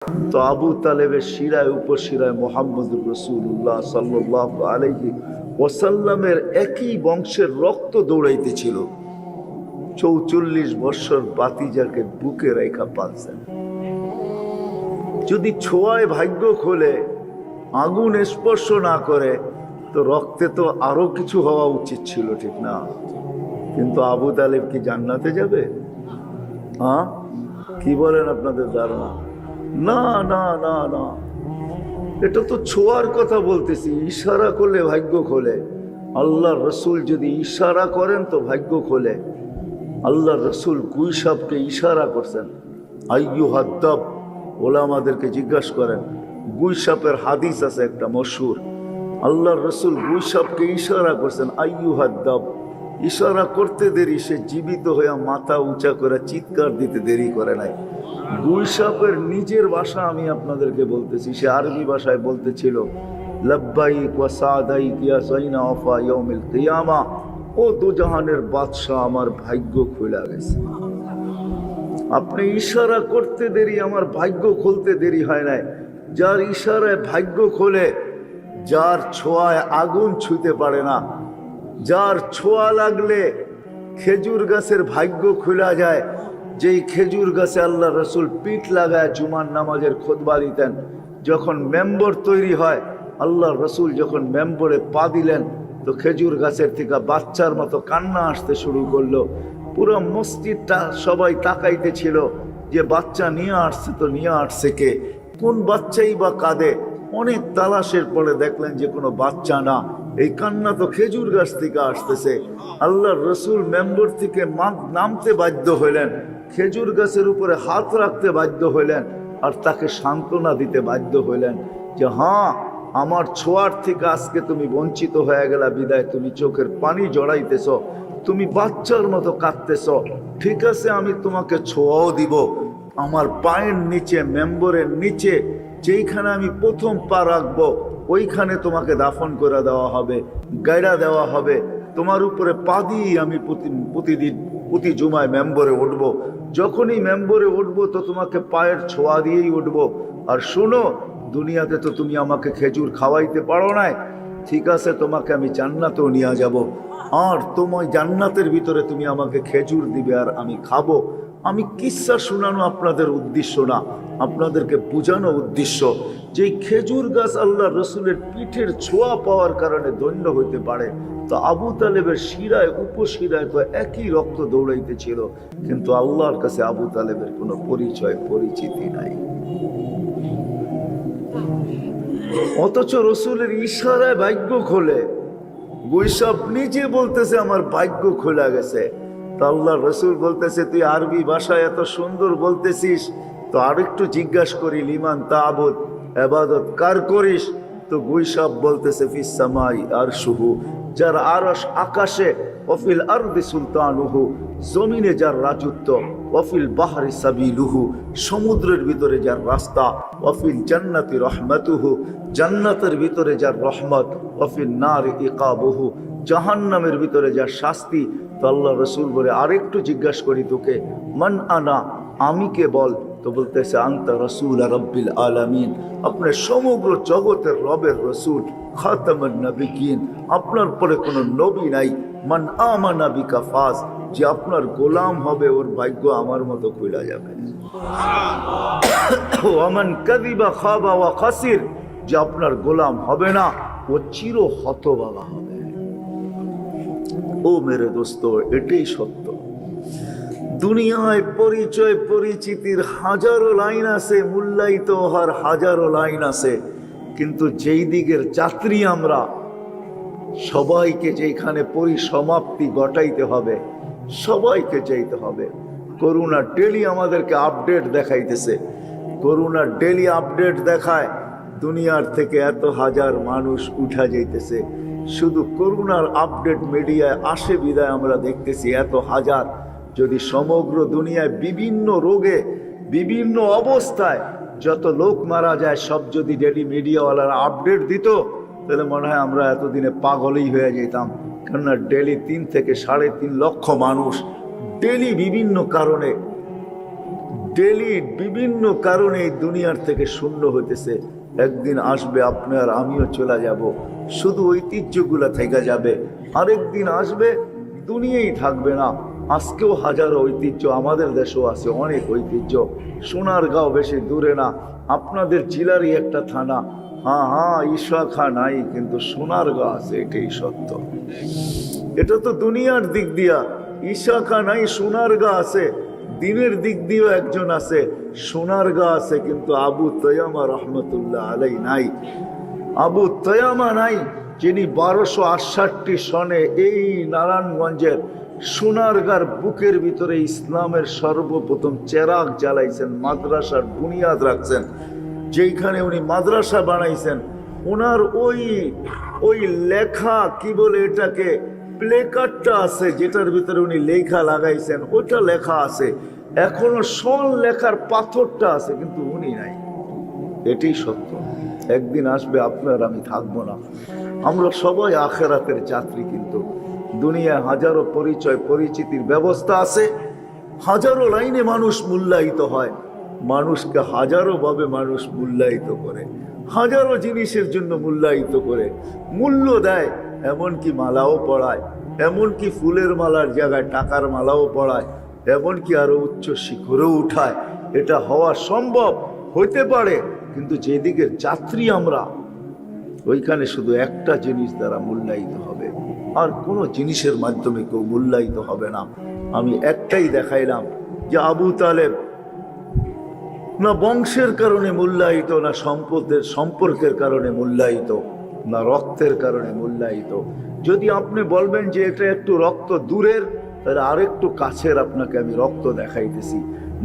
তো আবু তালেবের শিরায় উপশিরায় মোহাম্মদুর রাসূলুল্লাহ সাল্লাল্লাহু আলাইহি ওয়াসাল্লামের একই বংশের রক্ত দৌড়াইতেছিল। 44 বৎসর বাতিজাকে বুকে রেখা পালছেন। যদি ছোঁয়ায় ভাগ্য খোলে, আগুন স্পর্শ না করে, তো রক্তে তো আরো কিছু হওয়া উচিত ছিল, ঠিক না? কিন্তু আবু তালেব কি জান্নাতে যাবে? হ্যাঁ, কি বলেন আপনাদের ধারণা? না না না না, এটা তো ছোঁয়ার কথা বলতেছি। ইশারা করলে ভাগ্য খোলে। আল্লাহ রসুল যদি ইশারা করেন তো ভাগ্য খোলে। আল্লাহ রসুল গুইসাবকে ইশারা করছেন, আইয়ু হাদ্দাব। ওলামাদেরকে জিজ্ঞাসা করেন, গুইসাপের হাদিস আছে একটা মশহুর। আল্লাহ রসুল গুইসাবকে ইশারা করছেন, আইয়ু হাদ্দাব। ইশারা করতে দেরি, সে জীবিত হয়ে মাথা উঁচা করে চিৎকার দিতে দেরি করে নাই। গুইসাপের নিজের ভাষা আমি আপনাদেরকে বলতেছি, সে আরবি ভাষায় বলতেছিল, লব্বাইক ওয়া সাদাইক ইয়া সাইনা ওয়াফা ইয়াউমিল কিয়ামা। ও দুজাহানের বাদশা, আমার ভাগ্য খুলে গেছে। আপনি ইশারা করতে দেরি, আমার ভাগ্য খুলতে দেরি হয় নাই। যার ইশারায় ভাগ্য খোলে, যার ছোঁয়ায় আগুন ছুঁতে পারে না, যার ছোঁয়া লাগলে খেজুর গাছের ভাগ্য খুলা যায়, যেই খেজুর গাছে আল্লাহ রসুল পিঠ লাগায় জুমার নামাজের খুতবা দিতেন। যখন মেম্বর তৈরি হয়, আল্লাহ রসুল যখন মেম্বরে পা দিলেন, তো খেজুর গাছের থেকে বাচ্চার মতো কান্না আসতে শুরু করলো। পুরো মসজিদটা সবাই তাকাইতেছিল যে বাচ্চা নিয়ে আসছে, তো নিয়ে আসছে কে, কোন বাচ্চাই বা কাঁদে। অনেক তালাশের পরে দেখলেন যে কোনো বাচ্চা না, এই কান্না তো খেজুর গাছ থেকে আসতেছে। আল্লাহ রসুল মেম্বর থেকে নামতে বাধ্য হইলেন, খেজুর গাছের উপরে হাত রাখতে বাধ্য হইলেন, আর তাকে সান্ত্বনা দিতে বাধ্য হইলেন যে হ্যাঁ, আমার ছোঁয়ার থেকে আজকে তুমি বঞ্চিত হয়ে গেলা, বিদায় তুমি চোখের পানি জড়াইতেছ, তুমি বাচ্চার মতো কাঁদতেছ। ঠিক আছে, আমি তোমাকে ছোঁয়াও দিব। আমার পায়ের নিচে, মেম্বরের নিচে যেইখানে আমি প্রথম পা রাখবো, ওইখানে তোমাকে দাফন করে দেওয়া হবে, গায়রা দেওয়া হবে। তোমার উপরে পা দিয়ে আমি প্রতিদিন প্রতি জুমায় মেম্বরে উঠবো। যখনই মেম্বরে উঠবো, তো তোমাকে পায়ের ছোঁয়া দিয়েই উঠবো। আর শোনো, দুনিয়াতে তো তুমি আমাকে খেজুর খাওয়াইতে পারো নাই, ঠিক আছে, তোমাকে আমি জান্নাতেও নিয়ে যাব। আর তোমার জান্নাতের ভিতরে তুমি আমাকে খেজুর দিবে আর আমি খাবো। আমি কিচ্ছা শোনানো আপনাদের উদ্দেশ্য না, আপনাদেরকে বোঝানো উদ্দেশ্য যে খেজুর গাছ আল্লাহ রসুলের পিঠের ছোঁয়া পাওয়ার কারণে ধন্য হইতে পারে। তো আবু তালেবের শিরায় উপশিরায় তো একই রক্ত দৌড়াইতেছিল, কিন্তু আল্লাহর কাছে আবু তালেবের কোনো পরিচিতি নাই। অথচ রসুলের ইশারায় ভাগ্য খোলে। গুইসাব নিজে বলতেছে আমার ভাগ্য খোলা গেছে। তো আল্লাহ রসুল বলতেছে, তুই আরবি ভাষায় এত সুন্দর বলতেছিস, তো আরেকটু জিজ্ঞাসা করি, লিমান তা'বুদ, ইবাদত কার করিস? তো গুইসাব বলতেছে, ফিস সামাই আরশুহু, যার আরশ আকাশে, ওয়াফিল আরদি সুলতানুহু, জমিনে যার রাজত্ব, ওয়াফিল বাহরি সাবিলুহু, সমুদ্রের ভিতরে যার রাস্তা, ওয়াফিল জান্নাতি রহমাতুহু, জান্নাতের ভিতরে যার রহমত, ওয়াফিল নার ইকাবুহু, জাহান্নামের ভিতরে যার শাস্তি। তো আল্লাহ রসুল বলে, আরেকটু জিজ্ঞাসা করি তোকে, মান আনা, আমি কে বল? তো বলতেছে, আনতা রসুল রব্বিল আলামিন, আপনার সমগ্র জগতের রবের রসুল, খাতামুন নবিয়্যিন, আপনার পরে কোনো নবী নাই। মান আমানা বিকা ফাজ, যে আপনার গোলাম হবে ওর ভাগ্য আমার মতো খুলে যাবে। ওয়ামান কাযিবা খাবা ওয়া খাসির, যে আপনার গোলাম হবে না ও চির হতভাগা হবে। ও মেরে দোস্ত, এটাই সত্য। দুনিয়ায় পরিচয় পরিচিতির হাজারো লাইন আছে, মূল্যায়িত হওয়ার হাজারো লাইন আছে, কিন্তু যেই দিকের যাত্রী আমরা, সবাইকে যেখানে পরিসমাপ্তি ঘটাইতে হবে, সবাইকে চাইতে হবে। করোনা ডেলি আমাদেরকে আপডেট দেখাইতেছে, করোনা ডেলি আপডেট দেখায়, দুনিয়ার থেকে এত হাজার মানুষ উঠা যাইতেছে। শুধু করোনার আপডেট মিডিয়ায় আসে বিদায় আমরা দেখতেছি এত হাজার। যদি সমগ্র দুনিয়ায় বিভিন্ন রোগে, বিভিন্ন অবস্থায় যত লোক মারা যায়, সব যদি ডেলি মিডিয়াওয়ালারা আপডেট দিত, তাহলে মনে হয় আমরা এতদিনে পাগলই হয়ে যেতাম। কেননা ডেলি 3 থেকে 3.5 লক্ষ মানুষ ডেলি বিভিন্ন কারণে ডেলি বিভিন্ন কারণে এই দুনিয়ার থেকে শূন্য হতেছে। একদিন আসবে আপনি আর আমিও চলে যাব, শুধু ঐতিহ্যগুলা থেকে যাবে। আরেকদিন আসবে দুনিয়াই থাকবে না। আজকেও হাজারো ঐতিহ্য আমাদের দেশেও আছে, অনেক ঐতিহ্য। সোনারগাঁও বেশি দূরে না, আপনাদের জেলারই একটা থানা। হ্যাঁ, ঈশাখা নাই, কিন্তু সোনারগাঁও আছে, এটাই সত্য। এটা তো দুনিয়ার দিক দিয়া। ঈশাখা নাই, সোনারগাঁও আছে। দিনের দিক দিয়েও একজন আছে, সোনারগাঁও আছে, কিন্তু আবু তৈয়ামা রহমতুল্লাহ আলাই নাই। আবু তৈয়ামা নাই, যিনি 1268 সনে এই নারায়ণগঞ্জের সোনারগাঁর বুকের ভিতরে ইসলামের সর্বপ্রথম চেরাগ জ্বালাইছেন, মাদ্রাসার বুনিয়াদ রাখছেন। যেইখানে উনি মাদ্রাসা বানাইছেন, ওনার ওই লেখা কি বলে এটাকে, প্লেকার্ডটা আছে, যেটার ভিতরে উনি লেখা লাগাইছেন, ওটা লেখা আছে। এখনো সল লেখার পাথরটা আছে, কিন্তু উনি নাই। এটাই সত্য। একদিন আসবে আপনার আমি থাকবো না। আমরা সবাই আখেরাতের যাত্রী, কিন্তু দুনিয়ায় হাজারো পরিচয় পরিচিতির ব্যবস্থা আছে, হাজারো লাইনে মানুষ মূল্যায়িত হয়। মানুষকে হাজারো ভাবে মানুষ মূল্যায়িত করে, হাজারো জিনিসের জন্য মূল্যায়িত করে, মূল্য দেয়। এমনকি মালাও পড়ায়, এমনকি ফুলের মালার জায়গায় টাকার মালাও পড়ায়, এমনকি আরো উচ্চ শিখরেও উঠায়। এটা হওয়া সম্ভব, হইতে পারে, কিন্তু যেদিকের যাত্রী আমরা, ওইখানে শুধু একটা জিনিস দ্বারা মূল্যায়িত হবে, আর কোনো জিনিসের মাধ্যমে কেউ মূল্যায়িত হবে না। আমি একটাই দেখাইলাম যে আবু তালেব না বংশের কারণে মূল্যায়িত, না সম্পর্কের কারণে মূল্যায়িত, না রক্তের কারণে মূল্যায়িত। যদি আপনি বলবেন যে এটা একটু রক্ত দূরের, তাহলে আরেকটু কাছের আপনাকে আমি রক্ত দেখাইতেছি।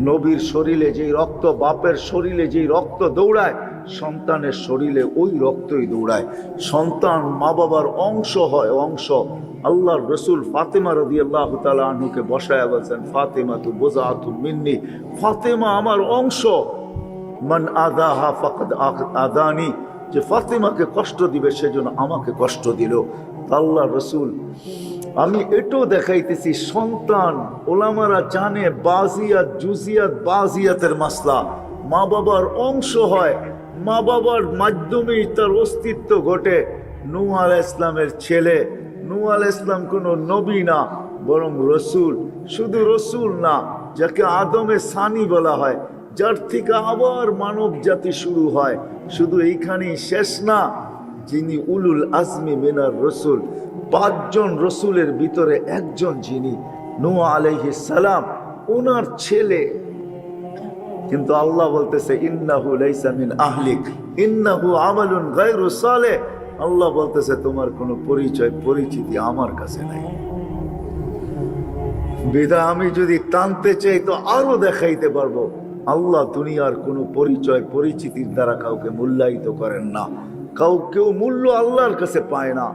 নবীর শরীরে যেই রক্ত, বাপের শরীরে যেই রক্ত দৌড়ায়, সন্তানের শরীরে ওই রক্তই দৌড়ায়। সন্তান মা বাবার অংশ হয়, অংশ। আল্লাহর রসুল ফাতেমা রাদিয়াল্লাহু তাআলা আনহুকে বসায়া বলছেন, ফাতেমা তু বুযআতু মিন্নি, ফাতেমা আমার অংশ। মান আদাহা ফাকাদ আদানি, যে ফাতেমাকে কষ্ট দিবে সেজন্য আমাকে কষ্ট দিল। আল্লাহর রসুল, আমি এটাও দেখাইতেছি, সন্তান ওলামারা জানে বাজিয়াত জুজিয়াত বাজিয়াতের মাসলা, মা বাবার অংশ হয়, মা বাবার মাধ্যমেই তার অস্তিত্ব ঘটে। নূহ আলাইহিস ইসলামের ছেলে, নূহ আলাইহিস ইসলাম কোনো নবী না, বরং রসুল। শুধু রসুল না, যাকে আদমে সানি বলা হয়, যার থেকে আবার মানব জাতি শুরু হয়। শুধু এইখানেই শেষ না, যিনি উলুল আজমি মিনার রসুল, 5 জন রসুলের ভিতরে একজন, যিনি নূহ আলাইহিস সালাম, ওনার ছেলে। কিন্তু আল্লাহ বলতেছে ইন্নাহু লাইসা মিন আহলিক ইন্নাহু আমালুন গায়রু সালেহ। আল্লাহ বলতেছে তোমার কোনো পরিচয় পরিচিতি আমার কাছে নাই। বিধায় আমি যদি টানতে চাই তো আরো দেখাইতে পারবো। আল্লাহ দুনিয়ার কোনো পরিচয় পরিচিতির দ্বারা কাউকে মূল্যায়িত করেন না। কেউ মূল্য আল্লাহর কাছে পায় না,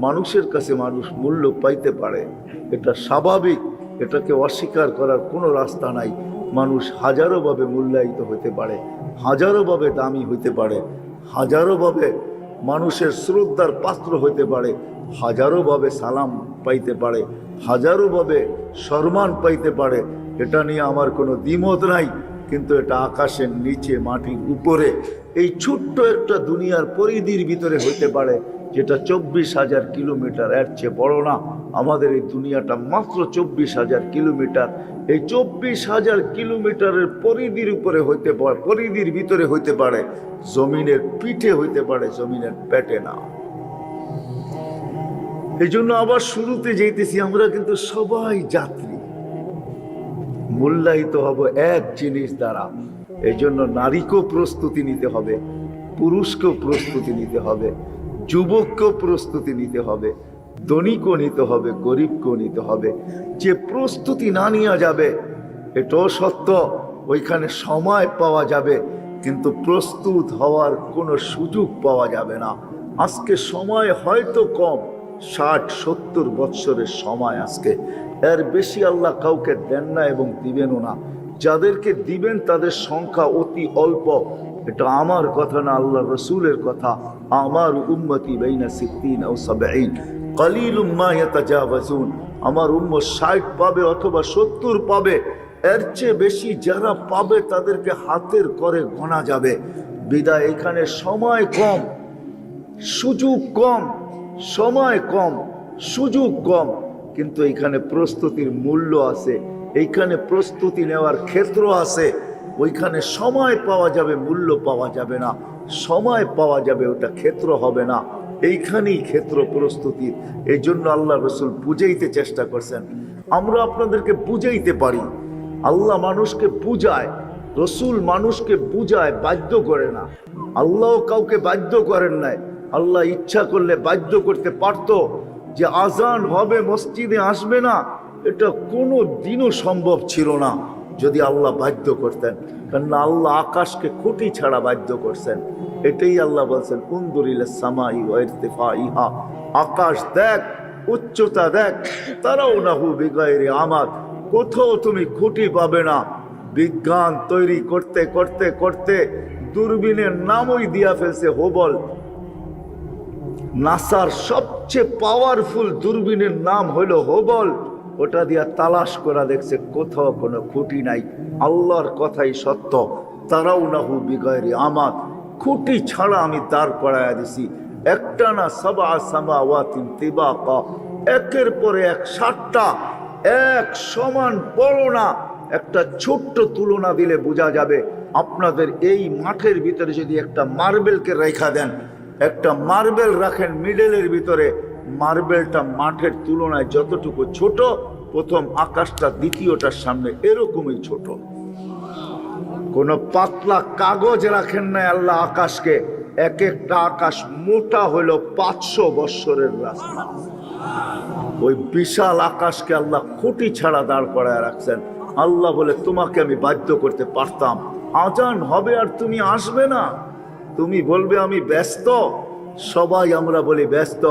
মানুষের কাছে মানুষ মূল্য পাইতে পারে, এটা স্বাভাবিক। এটাকে অস্বীকার করার কোনো রাস্তা নাই। মানুষ হাজারো ভাবে মূল্যায়িত হতে পারে, হাজারো ভাবে দামি হইতে পারে, হাজারো ভাবে মানুষের শ্রদ্ধার পাত্র হইতে পারে, হাজারো ভাবে সালাম পাইতে পারে, হাজারো ভাবে সম্মান পাইতে পারে। এটা নিয়ে আমার কোনো দ্বিমত নাই। কিন্তু এটা আকাশের নিচে মাটির উপরে এই ছোট্ট একটা দুনিয়ার পরিধির ভিতরে হইতে পারে, যেটা 24,000 কিলোমিটার, এর চেয়ে বড় না। আমাদের এই দুনিয়াটা মাত্র 24,000 কিলোমিটার। এই 24,000 কিলোমিটারের পরিধির উপরে হইতে পারে, পরিধির ভিতরে হইতে পারে, জমিনের পিঠে হইতে পারে, জমিনের পেটে না। এই জন্য আবার শুরুতে যেতেছি, আমরা কিন্তু সবাই যাত্রী, মূল্যায়িত হব এক জিনিস দ্বারা। এই জন্য নারীকেও প্রস্তুতি নিতে হবে, পুরুষকেও প্রস্তুতি নিতে হবে, যুবককেও প্রস্তুতি নিতে হবে, ধনীকেও নিতে হবে, গরিবকেও নিতে হবে। যে প্রস্তুতি না নেওয়া যাবে, এটাও সত্য, ওইখানে সময় পাওয়া যাবে, কিন্তু প্রস্তুত হওয়ার কোনো সুযোগ পাওয়া যাবে না। আজকে সময় হয়তো কম, 60-70 বৎসরের সময় আজকে, এর বেশি আল্লাহ কাউকে দেন না এবং দিবেনও না। যাদেরকে দিবেন তাদের সংখ্যা অতি অল্প। এটা আমার কথা না, আল্লাহ রসুলের কথা। আমার উম্মতি বাইনা 60 ও 70, কলিলুম মা ইয়াতাজাওয়াজুন। আমার উম্মত 60 পাবে অথবা 70 পাবে, এর চেয়ে বেশি যারা পাবে তাদেরকে হাতের করে গোনা যাবে। বিদায় এখানে সময় কম, সুযোগ কম, সময় কম, সুযোগ কম, কিন্তু এইখানে প্রস্তুতির মূল্য আছে, এইখানে প্রস্তুতি নেওয়ার ক্ষেত্র আছে। ওইখানে সময় পাওয়া যাবে, মূল্য পাওয়া যাবে না। সময় পাওয়া যাবে, ওটা ক্ষেত্র হবে না। এইখানেই ক্ষেত্র প্রস্তুতির। এই জন্য আল্লাহ রসুল বুঝাইতে চেষ্টা করছেন। আমরা আপনাদেরকে বুঝাইতে পারি, আল্লাহ মানুষকে বুঝায়, রসুল মানুষকে বুঝায়, বাধ্য করে না। আল্লাহ কাউকে বাধ্য করেন নাই। আল্লাহ ইচ্ছা করলে বাধ্য করতে পারত যে আজান হবে মসজিদে আসবে না, এটা কোনো দিনও সম্ভব ছিল না যদি আল্লাহ বাধ্য করতেন। কেননা আল্লাহ আকাশকে খুঁটি ছাড়া বাধ্য করছেন। এটাই আল্লাহ বলছেন, উনদুরিলা সামাই ওয়া ইরতিফাইহা, আকাশ দেখ, উচ্চতা দেখ, তারাউনাহু বিগাইরি আমাদ, কোথাও তুমি খুঁটি পাবে না। বিজ্ঞান তৈরি করতে করতে করতে দূরবীনের নামই দিয়া ফেলছে হোবল। নাসার সবচেয়ে পাওয়ারফুল দূরবীনের নাম হলো হোবল। ওটা দিয়া তালাশ করা দেখছে, কোথাও কোনো খুঁটি নাই। আল্লাহর কথাই সত্য, তারাউনাহু বিগাইরি আমাদ, খুঁটি ছাড়া আমি দাঁড় করাইয়া দিছি। একটা না, সাবা সামাওয়াতিন তিবাকা, একের পরে এক, 7টা এক সমান বড় না। একটা ছোট্ট তুলনা দিলে বোঝা যাবে। আপনাদের এই মাঠের ভিতরে যদি একটা মার্বেলকে রেখা দেন, একটা মার্বেল রাখেন মিডলের ভিতরে, মার্বেলটা মাঠের তুলনায় যতটুকু ছোট, প্রথম আকাশটা দ্বিতীয়টার সামনে এরকমই ছোট। কোন পাতলা কাগজ রাখেন না আল্লাহ আকাশকে, এক একটা আকাশ মোটা হলো 500 বৎসরের রাস্তা। ওই বিশাল আকাশকে আল্লাহ খুঁটি ছাড়া দাঁড় করায় রাখছেন। আল্লাহ বলে, তোমাকে আমি বাধ্য করতে পারতাম, আজান হবে আর তুমি আসবে না, তুমি বলবে আমি ব্যস্ত। সবাই আমরা বলি ব্যস্ত।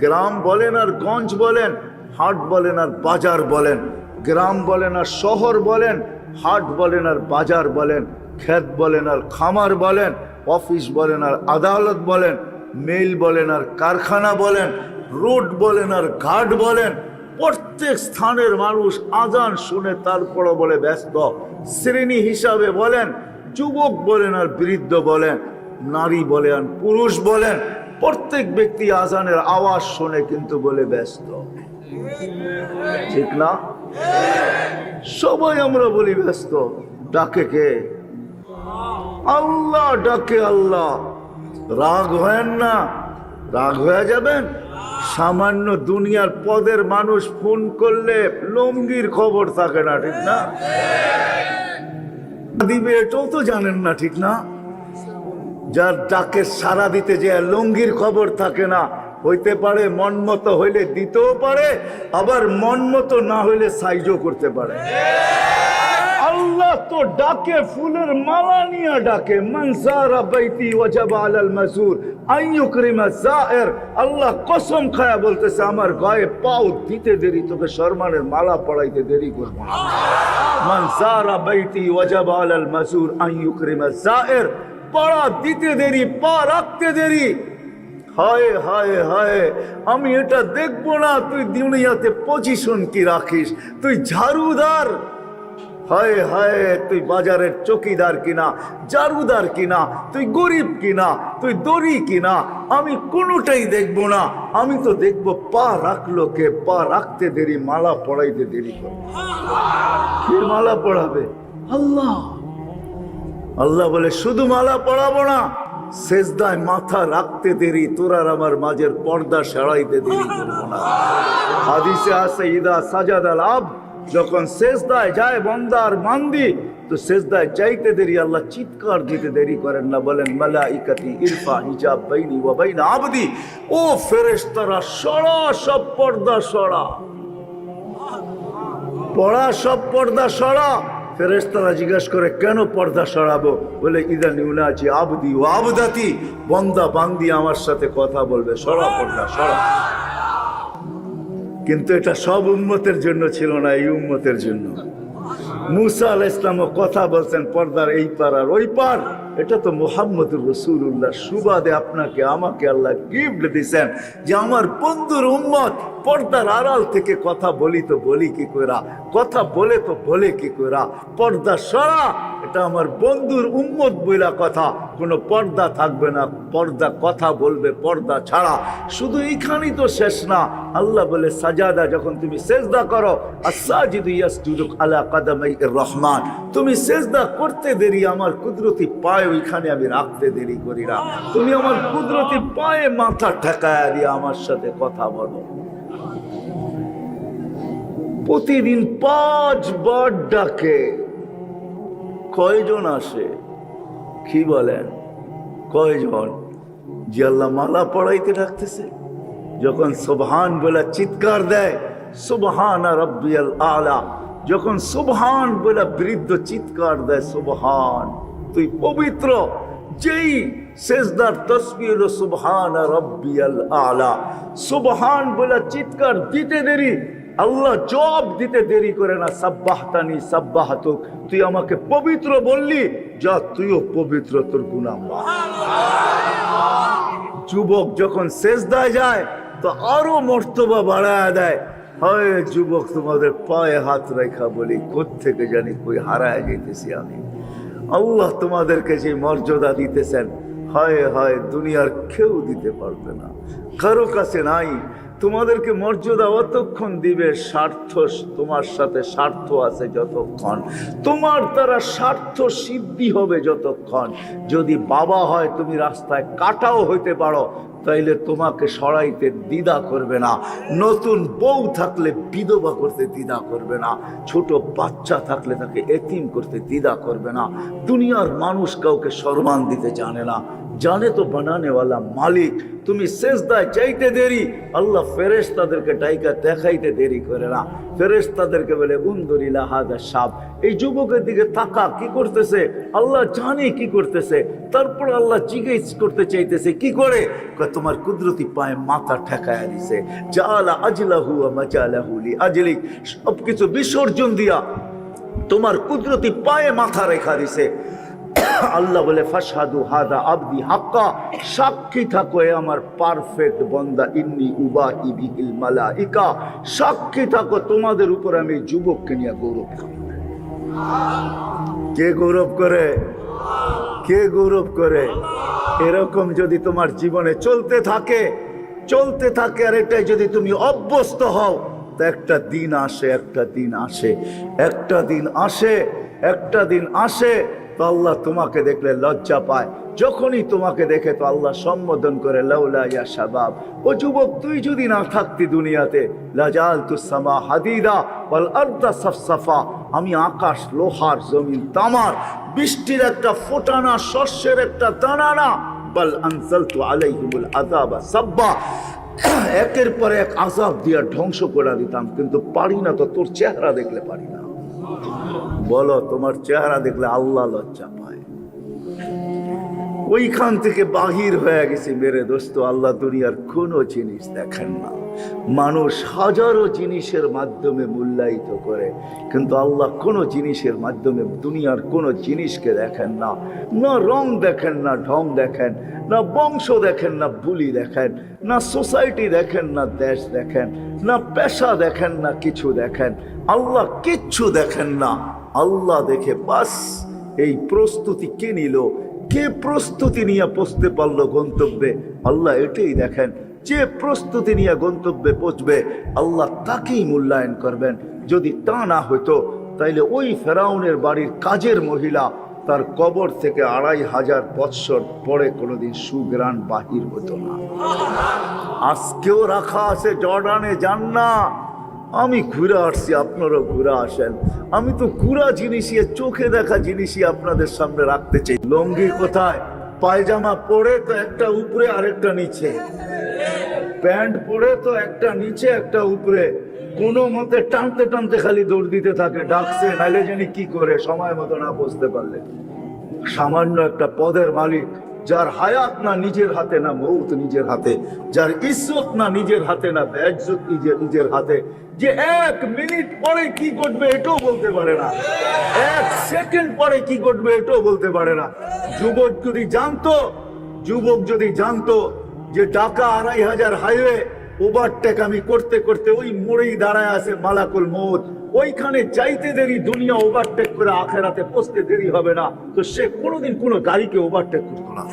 গ্রাম বলেন আর গঞ্জ বলেন, হাট বলেন আর বাজার বলেন, গ্রাম বলেন আর শহর বলেন, হাট বলেন আর বাজার বলেন, ক্ষেত বলেন আর খামার বলেন, অফিস বলেন আর আদালত বলেন, মেল বলেন আর কারখানা বলেন, রোড বলেন আর ঘাট বলেন, প্রত্যেক স্থানের মানুষ আজান শুনে তারপরও বলে ব্যস্ত। শ্রেণী হিসাবে বলেন, যুবক বলেন আর বৃদ্ধ বলেন, নারী বলেন আর পুরুষ বলেন, প্রত্যেক ব্যক্তি আজানের আওয়াজ শুনে কিন্তু বলে ব্যস্ত। ঠিক না? সবাই আমরা বলি ব্যস্ত। ডাকে কে? আল্লাহ ডাকে। আল্লাহ। রাগ হয় না, রাগ হয়ে যাবেন। সামান্য দুনিয়ার পদের মানুষ ফোন করলে লঙ্গির খবর থাকে না, ঠিক না? দিবে এটাও তো জানেন না, ঠিক না? যার ডাকে সারা দিতে যে লঙ্গির খবর থাকে না, হইতে পারে মন মতো হইলে দিতেও পারে, আবার মন মতো না হইলে সাইজও করতে পারে। আল্লাহ তো ডাকে, ফুলের মালা নিয়ে ডাকে। মান যারা বাইতি ওয়াজাবা আলাল মাজুর আইয়ুকরিমা যায়ের। আল্লাহ কসম খায়া বলতেছে, আমার গায়ে পাও দিতে দেরি, তোকে সম্মানের মালা পড়াইতে দেরি করব না। মান যারা বাইতি ওয়াজাবা আলাল মাজুর আইয়ুকরিমা যায়ের, পড়া দিতে দেরি, পা রাখতে দেরি। হায় হায় হায়, আমি এটা দেখবো না তুই দুনিয়াতে পজিশন কি রাখিস, তুই ঝাড়ুদার। হায় হায়, তুই বাজারের চকিদার কিনা, ঝাড়ুদার কিনা, তুই গরিব কিনা, তুই দড়ি কিনা, আমি কোনোটাই দেখবো না। আমি তো দেখবো পা রাখলো কে, পা রাখতে দেরি, মালা পড়াইতে দেরি করে। কে মালা পড়াবে? আল্লাহ। আল্লাহ বলে, শুধু মালা পড়াবো না, সেজদায় মাথা রাখতে দেরি, তোর আর আমার মাঝের পর্দা সরাইতে দেরি করবো না। হাদিসে আছে, ইদা সাজাদাল আবদ, যখন সেজদায় যায় বান্দার বান্দি, তো সেজদায় যাইতে দেরি, আল্লাহ চিৎকার দিতে দেরি করেন না। বলেন, মালাইকাতি ইরফা হিজাব বাইনি ওয়া বাইনা আবদি, ও ফেরেশতারা সরা, সব পর্দা সরা, পড়া সব পর্দা সরা। ফেরেশতারা জিজ্ঞাসা করে, কেন পর্দা সরাবো? বলে, ইদা নিউনাজি আবদি ও আবদাতি, বন্দা বান্দি আমার সাথে কথা বলবে, সরা পর্দা সরা। কিন্তু এটা সব উম্মতের জন্য ছিল না, এই উম্মতের জন্য। মুসা আলাইহিস সালামও কথা বলছেন পর্দার এই পার আর ওই পার। এটা তো মুহাম্মদুর রাসূলুল্লাহ সুবাদে আপনাকে আমাকে আল্লাহ গিফট দিয়েছেন যে আমার বন্ধুর উম্মত পর্দার আড়াল থেকে কথা বলি তো বলি কি কইরা, কথা বলে তো বলে কি কইরা, পর্দা সরা, এটা আমার বন্ধুর উম্মত বইলা কথা, কোনো পর্দা থাকবে না, পর্দা কথা বলবে পর্দা ছাড়া। শুধু এইখানেই তো শেষ না, আল্লাহ বলে সাজাদা যখন তুমি সেজদা করো, আস-সাজিদু ইয়াসজুদু আলা কাদামাইর রহমান, তুমি সেজদা করতে দেরি আমার কুদরতি পায়ে ওইখানে আমি রাখতে দেরি করি না, তুমি আমার কুদরতি পায়ে মাথা ঠেকায় দিয়ে আমার সাথে কথা বলো। প্রতিদিন 5 বার ডাকে, কয়জন আসে? কি বলেন কয়জন? যে আল্লাহ মালা পড়াইতে রাখতেছে, যখন সুবহান বলে চিৎকার দেয় সুবহান রাব্বিয়াল আলা, যখন সুবহান বলে বৃদ্ধ চিৎকার দেয় সুবহান তুই পবিত্র, যেই সেজদার তাসবিহ হলো সুবহান রাব্বিয়াল আলা, সুবহান বলে চিৎকার দিতে দেরি আল্লাহ জবাব দিতে দেরি করে না, সাব্বাহতানি সাব্বাহতুক, তুই আমাকে পবিত্র বললি, যা তুইও পবিত্র, তোর গুনাহ মাফ। যুবক যখন সেজদায় যায় তো আরো মর্তবা বাড়ায় দেয়, হয় যুবক তোমাদের পায়ে হাত রেখা বলি কোত্থেকে জানি কই হারায় যেতেছি আমি। আল্লাহ তোমাদেরকে যে মর্যাদা দিতেছেন হয় হয় দুনিয়ার কেউ দিতে পারবে না, কারো কাছে নাই। তোমাদেরকে মর্যাদা অতক্ষণ দিবে স্বার্থ, তোমার সাথে স্বার্থ আছে যতক্ষণ, তোমার দ্বারা স্বার্থ সিদ্ধি হবে যতক্ষণ। যদি বাবা হয় তুমি রাস্তায় কাটাও হইতে পারো, তাইলে তোমাকে সরাইতে দ্বিধা করবে না। নতুন বউ থাকলে বিধবা করতে দ্বিধা করবে না, ছোট বাচ্চা থাকলে তাকে এতিম করতে দ্বিধা করবে না। দুনিয়ার মানুষ কাউকে সম্মান দিতে জানে না, জানে তো বানানেওয়ালা মালিক। তুমি সেজদায় চাইতে দেরি, আল্লাহ ফেরেশতাদেরকে ডাইকা দেখাইতে দেরি করে না। ফেরেশতাদেরকে বলে উনদুরিলা হাদা সাব, এই যুবকের দিকে তাকা, কি করতেছে? আল্লাহ জানে কি করতেছে, তারপর আল্লাহ জিজ্ঞেস করতে চাইতেছে কি করে? তোমার কুদরতি পায়ে মাথা ঠেকায়া দিছে, জাআলা আজলাহু ওয়া মাজালাহু লি আজলিক, সবকিছু বিসর্জন দিয়া তোমার কুদরতি পায়ে মাথা রেখা দিছে। আল্লাহ বলে ফাশহাদু হাদা আবদি হাক্কা, সাক্ষী থাকো এ আমার পারফেক্ট বান্দা, ইন্নী উবাহি বিহিল মালাইকা, সাক্ষী থাকো তোমাদের উপর আমি যুবককে নিয়ে গৌরব করি। কে গৌরব করে? কে গৌরব করে? এরকম যদি তোমার জীবনে চলতে থাকে আর এটাই যদি তুমি অভ্যস্ত হও, তো একটা দিন আসে তো আল্লাহ তোমাকে দেখলে লজ্জা পায়। যখনই তোমাকে দেখে তো আল্লাহ সম্বোধন করে লাউলা ইয়া শাবাব, ও যুবক তুই যদি না থাকতি দুনিয়াতে, লাজালতুস সামা হাদিদা ওয়াল আরদা সাফসাফা, আমি আকাশ লোহার জমিন তামার, বৃষ্টির একটা ফোঁটা না, শস্যের একটা দানা না, বাল আনজালতু আলাইহিমুল আযাবা সাব্বা, একের পর এক আযাব দিয়া ধ্বংস করে দিতাম, কিন্তু পারি না তো, তোর চেহারা দেখলে পারি না। বলো, তোমার চেহারা দেখলে আল্লাহ লজ্জা পায়। ওইখান থেকে বাহির হয়ে গেছে মেরে দোস্ত। আল্লাহ দুনিয়ার কোনো জিনিস দেখেন না, মানুষ হাজারো জিনিসের মাধ্যমে মূল্যায়িত করে, কিন্তু আল্লাহ কোনো জিনিসের মাধ্যমে দুনিয়ার কোনো জিনিসকে দেখেন না। না রং দেখেন, না ঢং দেখেন, না বংশ দেখেন, না বুলি দেখেন, না সোসাইটি দেখেন, না দেশ দেখেন, না পেশা দেখেন, না কিছু দেখেন। আল্লাহ কিচ্ছু দেখেন না, আল্লাহ দেখে বাস। এই প্রস্তুতি কে নিল, কে প্রস্তুতি নিয়ে পৌঁছতে পারলো গন্তব্যে, আল্লাহ এটাই দেখেন। যে প্রস্তুতি নিয়ে গন্তব্যে পৌঁছবে আল্লাহ তাকেই মূল্যায়ন করবেন। যদি তা না হতো তাইলে ওই ফেরাউনের বাড়ির কাজের মহিলা তার কবর থেকে 2500 বৎসর পরে কোনোদিন সুগ্রাণ বাহির হতো না। আজকেও রাখা আছে জর্ডানে, যান না। আমি ঘুরে আসছি, আপনারাও ঘুরে আসেন। আমি তো ঘুরা জিনিসই, চোখে দেখা জিনিসই আপনাদের সামনে রাখতে চাই। লঙ্গি কোথায়? পায়জামা পরে তো একটা উপরে আরেকটা নিচে, প্যান্ট পরে তো একটা নিচে একটা উপরে, কোনো মতে টানতে টানতে খালি দৌড় দিতে থাকে। ডাকছে নাইলে জানি কি করে, সময় মতো না বুঝতে পারলে। সামান্য একটা পদের মালিক যার হায়াত না নিজের হাতে, না মৌত নিজের হাতে, যার ইজ্জত না নিজের হাতে, না বেইজ্জত নিজের হাতে, যে 1 মিনিট পরে কি ঘটবে এটাও বলতে পারে না, 1 সেকেন্ড পরে কি ঘটবে এটাও বলতে পারে না। যুবক যদি জানতো যে ঢাকা 2500 হাইওয়ে ওভারটেক আমি করতে করতে ওই মোড়েই দাঁড়ায় আছে মালাকুল মউত, ওইখানে যাইতে দেরি, দুনিয়া ওভারটেক করে আখেরাতে পৌঁছতে দেরি হবে না, তো সে কোনোদিন কোনো গাড়িকে ওভারটেক করতো না।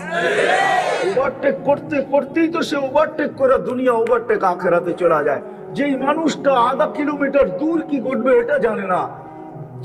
ওভারটেক করতে করতেই তো সে ওভারটেক করে দুনিয়া ওভারটেক আখেরাতে চলে যায়। যেই মানুষটা আধা কিলোমিটার দূর কি ঘটবে এটা জানে না,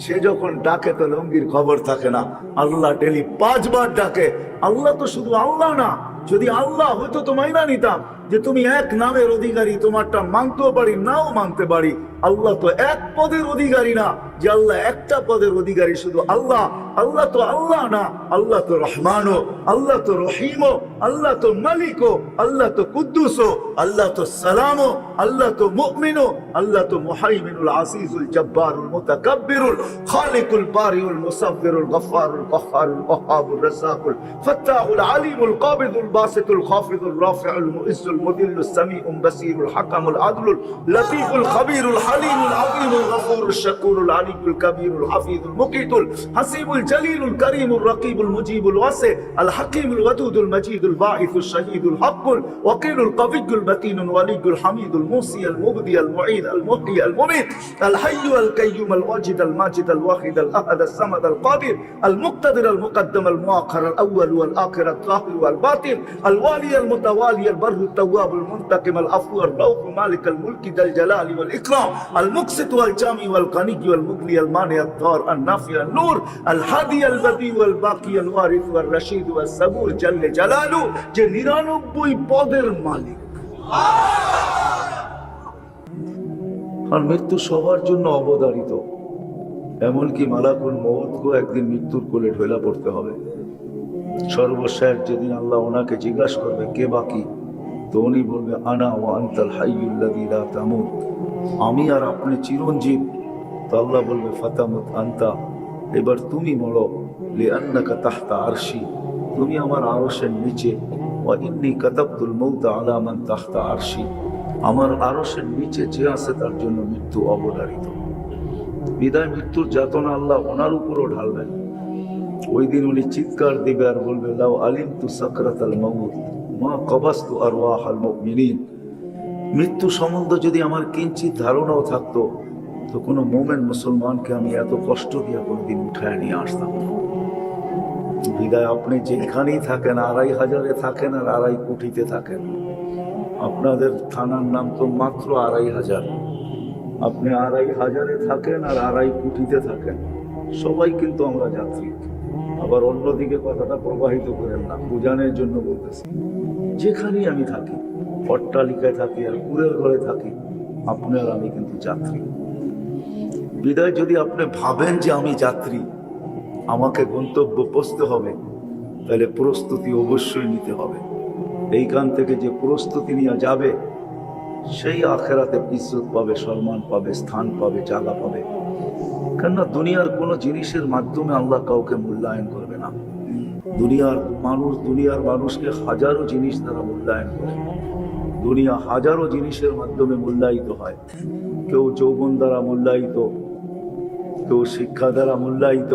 সে যখন ডাকে তো লঙ্গির খবর থাকে না। আল্লাহ ডেলি 5 বার ডাকে। আল্লাহ তো শুধু আল্লাহ না, যদি আল্লাহ হয়তো তো মাইনা নিতাম যে তুমি এক নামের অধিকারী, তোমারটা মানতেও পারি নাও মানতে পারি। আল্লাহ তো এক পদের অধিকারী না যে আল্লাহ একটা পদের অধিকারী, শুধু আল্লাহ। আল্লাহ তো আল্লাহ না, আল্লাহ তো রহমানও, আল্লাহ তো রহিমও, আল্লাহ তো মালিকও, আল্লাহ তো কুদ্দুসও, আল্লাহ তো সালামও, আল্লাহ তো মুমিনও, আল্লাহ তো মুহাইমিনুল আসিজুল জব্বারুল মুতাকাব্বিরুল খালিকুল বারিউল মুসাব্বিরুল গফফারুল কহ্হারুল ওয়াহ্হাবুর রাজ্জাকুল ফাত্তাহুল আলিমুল কাবিদুল বাসিতুল খাফিদুল রাফিউল মুইজ্জুল মুদিল্লুস সামিউল বাসিরুল হাকামুল আদলুল লতীফুল খবীরুল হালিমুল আযীমুল গফুরুশ শাকুরুল আলিয়ুল কবীরুল হাফিজুল মুকিতুল হাসিবুল জলিলুল করিমুল রকিবুল মুজিবুল ওয়াসি আল হাকিমুল ওয়াদুদুল মজিদুল বাঈসুশ শাহীদুল হকুল ওয়াকিলুল কবিয়ুল মতিনুল ওয়ালিয়ুল হামিদুল মুসি আল মুবদি আল মুঈদ আল মুহয়ি আল মুমীত আল হাইয়্যু আল কাইয়্যুম আল ওয়াজিদ আল মাজিদ আল ওয়াহিদ আল আহাদ আল সামাদ আল কাদির আল মুক্তাদির আল মুকদ্দম আল মুআখির আল আউয়াল ওয়াল আখির আল যাহির ওয়াল বাতিন আল ওয়ালি আল মুতাওয়ালি আল বাররু التواب المنتقم العفو الرؤوف مالك الملك ذا الجلال والإكرام المقسط والجامع والغني والمغني المانع الضار النافع النور الهادي البديع والباقي الوارث والرشيد والصبور جل جلاله যে 99 পদের মালিক। আর মৃত্যু সবার জন্য অবধারিত, এমনকি মালাকুল মউতকেও একদিন মৃত্যুর কোলে ঢেলা পড়তে হবে। সর্বশেষ যেদিন আল্লাহ ওনাকে জিজ্ঞাসা করবে কে বাকি, তো উনি বলবে আনা ওয়া আনতাল হাইয়ুল্লাযী লা তামুত, আমি আর আপনি চিরঞ্জীব। তো আল্লাহ বলবে ফাতামুত আনতা, এবার তুমি মরো, লিআন্নাকা তাহতা আরশি, তুমি আমার আরশের নিচে। ওয়া ইন্নী কাতাবতুল মাউতা আলা মান তাহতা আরশি, আমার আরশের নিচে যে আছে তার জন্য মৃত্যু অবধারিত। বিদায় মৃত্যুর যাতনা আল্লাহ ওনার উপরও ঢালবেন। ওই দিন উনি চিৎকার দিবে আর বলবে লাউ আলিমতু সাকরাতাল মাউত মা কবাস্তু আরওয়াহাল মুমিনিন, মৃত্যু সম্বন্ধে যদি আমার কিঞ্চিত ধারণাও থাকতো তো কোনো মোমেন মুসলমানকে আমি এত কষ্ট দিয়ে কোনোদিন উঠায় নিয়ে আসতাম না। বিদায় আপনি যেখানেই থাকেন, 2500-এ থাকেন আর 2.5 কোটিতে থাকেন, আপনাদের থানার নাম তো মাত্র 2500, আপনি 2500-এ থাকেন আর 2.5 কোটিতে থাকেন, সবাই কিন্তু আমরা যাত্রী। আবার অন্যদিকে কথাটা প্রবাহিত করেন না, বোঝানোর জন্য বলতেছি। যেখানেই আমি থাকি, অট্টালিকায় থাকি আর কুড়ের ঘরে থাকি, আপনি আর আমি কিন্তু যাত্রী। বিদায় যদি আপনি ভাবেন যে আমি যাত্রী, আমাকে গন্তব্য পৌঁছতে হবে, তাহলে প্রস্তুতি অবশ্যই নিতে হবে। এইখান থেকে যে প্রস্তুতি নিয়ে যাবে সেই আখেরাতে ইজ্জত পাবে, সম্মান পাবে, স্থান পাবে, জায়গা পাবে। কেননা দুনিয়ার কোনো জিনিসের মাধ্যমে আল্লাহ কাউকে মূল্যায়ন করবে না। দুনিয়ার মানুষকে হাজারো জিনিস দ্বারা মূল্যায়ন করে। দুনিয়া হাজারো জিনিসের মাধ্যমে মূল্যায়িত হয়। কেউ যৌবন দ্বারা মূল্যায়িত, কেউ শিক্ষা দ্বারা মূল্যায়িত,